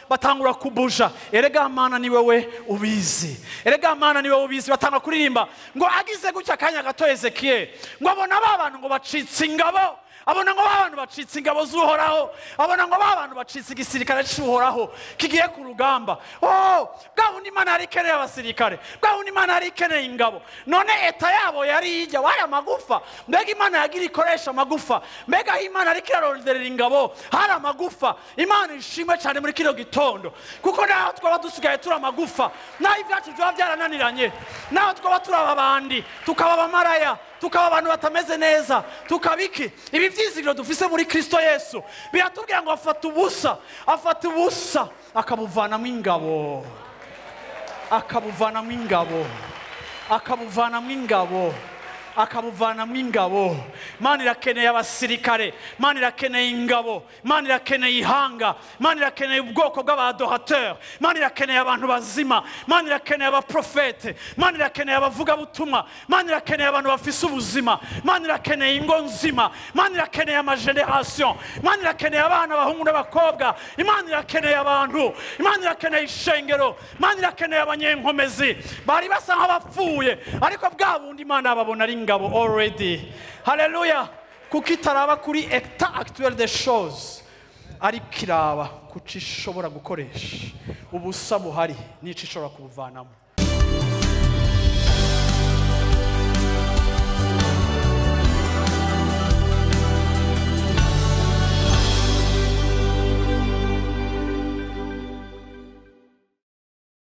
batangura kubuja. Erega Mana ni wewe ubizi. Erega Mana ni wewe ubizi. Batanga kuririmba ngo agize gutya kanya gato Ezekiel ngo abona babantu ngo bacitse ingabo. Abona ngo babantu bacitse ingabo z'Uhoraho. Abona ngo babantu bacitse igisirikare cy'Uhoraho kigiye ku rugamba. Bwawundi Imana yari ikeneye abasirikare, bwawundi Imana yari ikeneye ingabo. None eta yabo yari ijya waya magufa. Mbega Imana yagira ikoresha amagufa. Mbega Imana yari kirarondera ingabo hari amagufa. Imana ishimwe cyane muri kino gitondo, kuko naho twaba dusigaye turi amagufa, naho ibyacu byaba byarananiranye, naho twaba turi ababandi, tukaba abamaraya, tukaba abantu batameze neza, tukabiki Ivyizigiro dufise muri Kristo Yesu. Biratubwira ngo afata ubusa akabuvanamo ingabo. Akabuvanamo ingabo. Mana irakeneye abasirikare, Mana irakeneye ingabo, Mana irakeneye ihanga, Mana irakeneye ubwoko bw'abadohateur, Mana irakeneye abantu bazima, Mana irakeneye abaprofete, Mana irakeneye abavuga butumwa, Mana irakeneye abantu bafise ubuzima, Mana irakeneye ingo nzima, Mana irakeneye amageneration, Mana irakeneye abana bahungu n'abakobwa, Imana irakeneye abantu, Imana irakeneye ishengero, Mana irakeneye abanyenkomezi bari basa nk'abapfuye, ariko bwabundi Imana babona ari ingabo already. Haleluya. Kuko itaraba kuri état actuel des choses, ari kiraba kuko ishobora gukoresha ubusa buhari n'icyo ishobora kubuvanamo.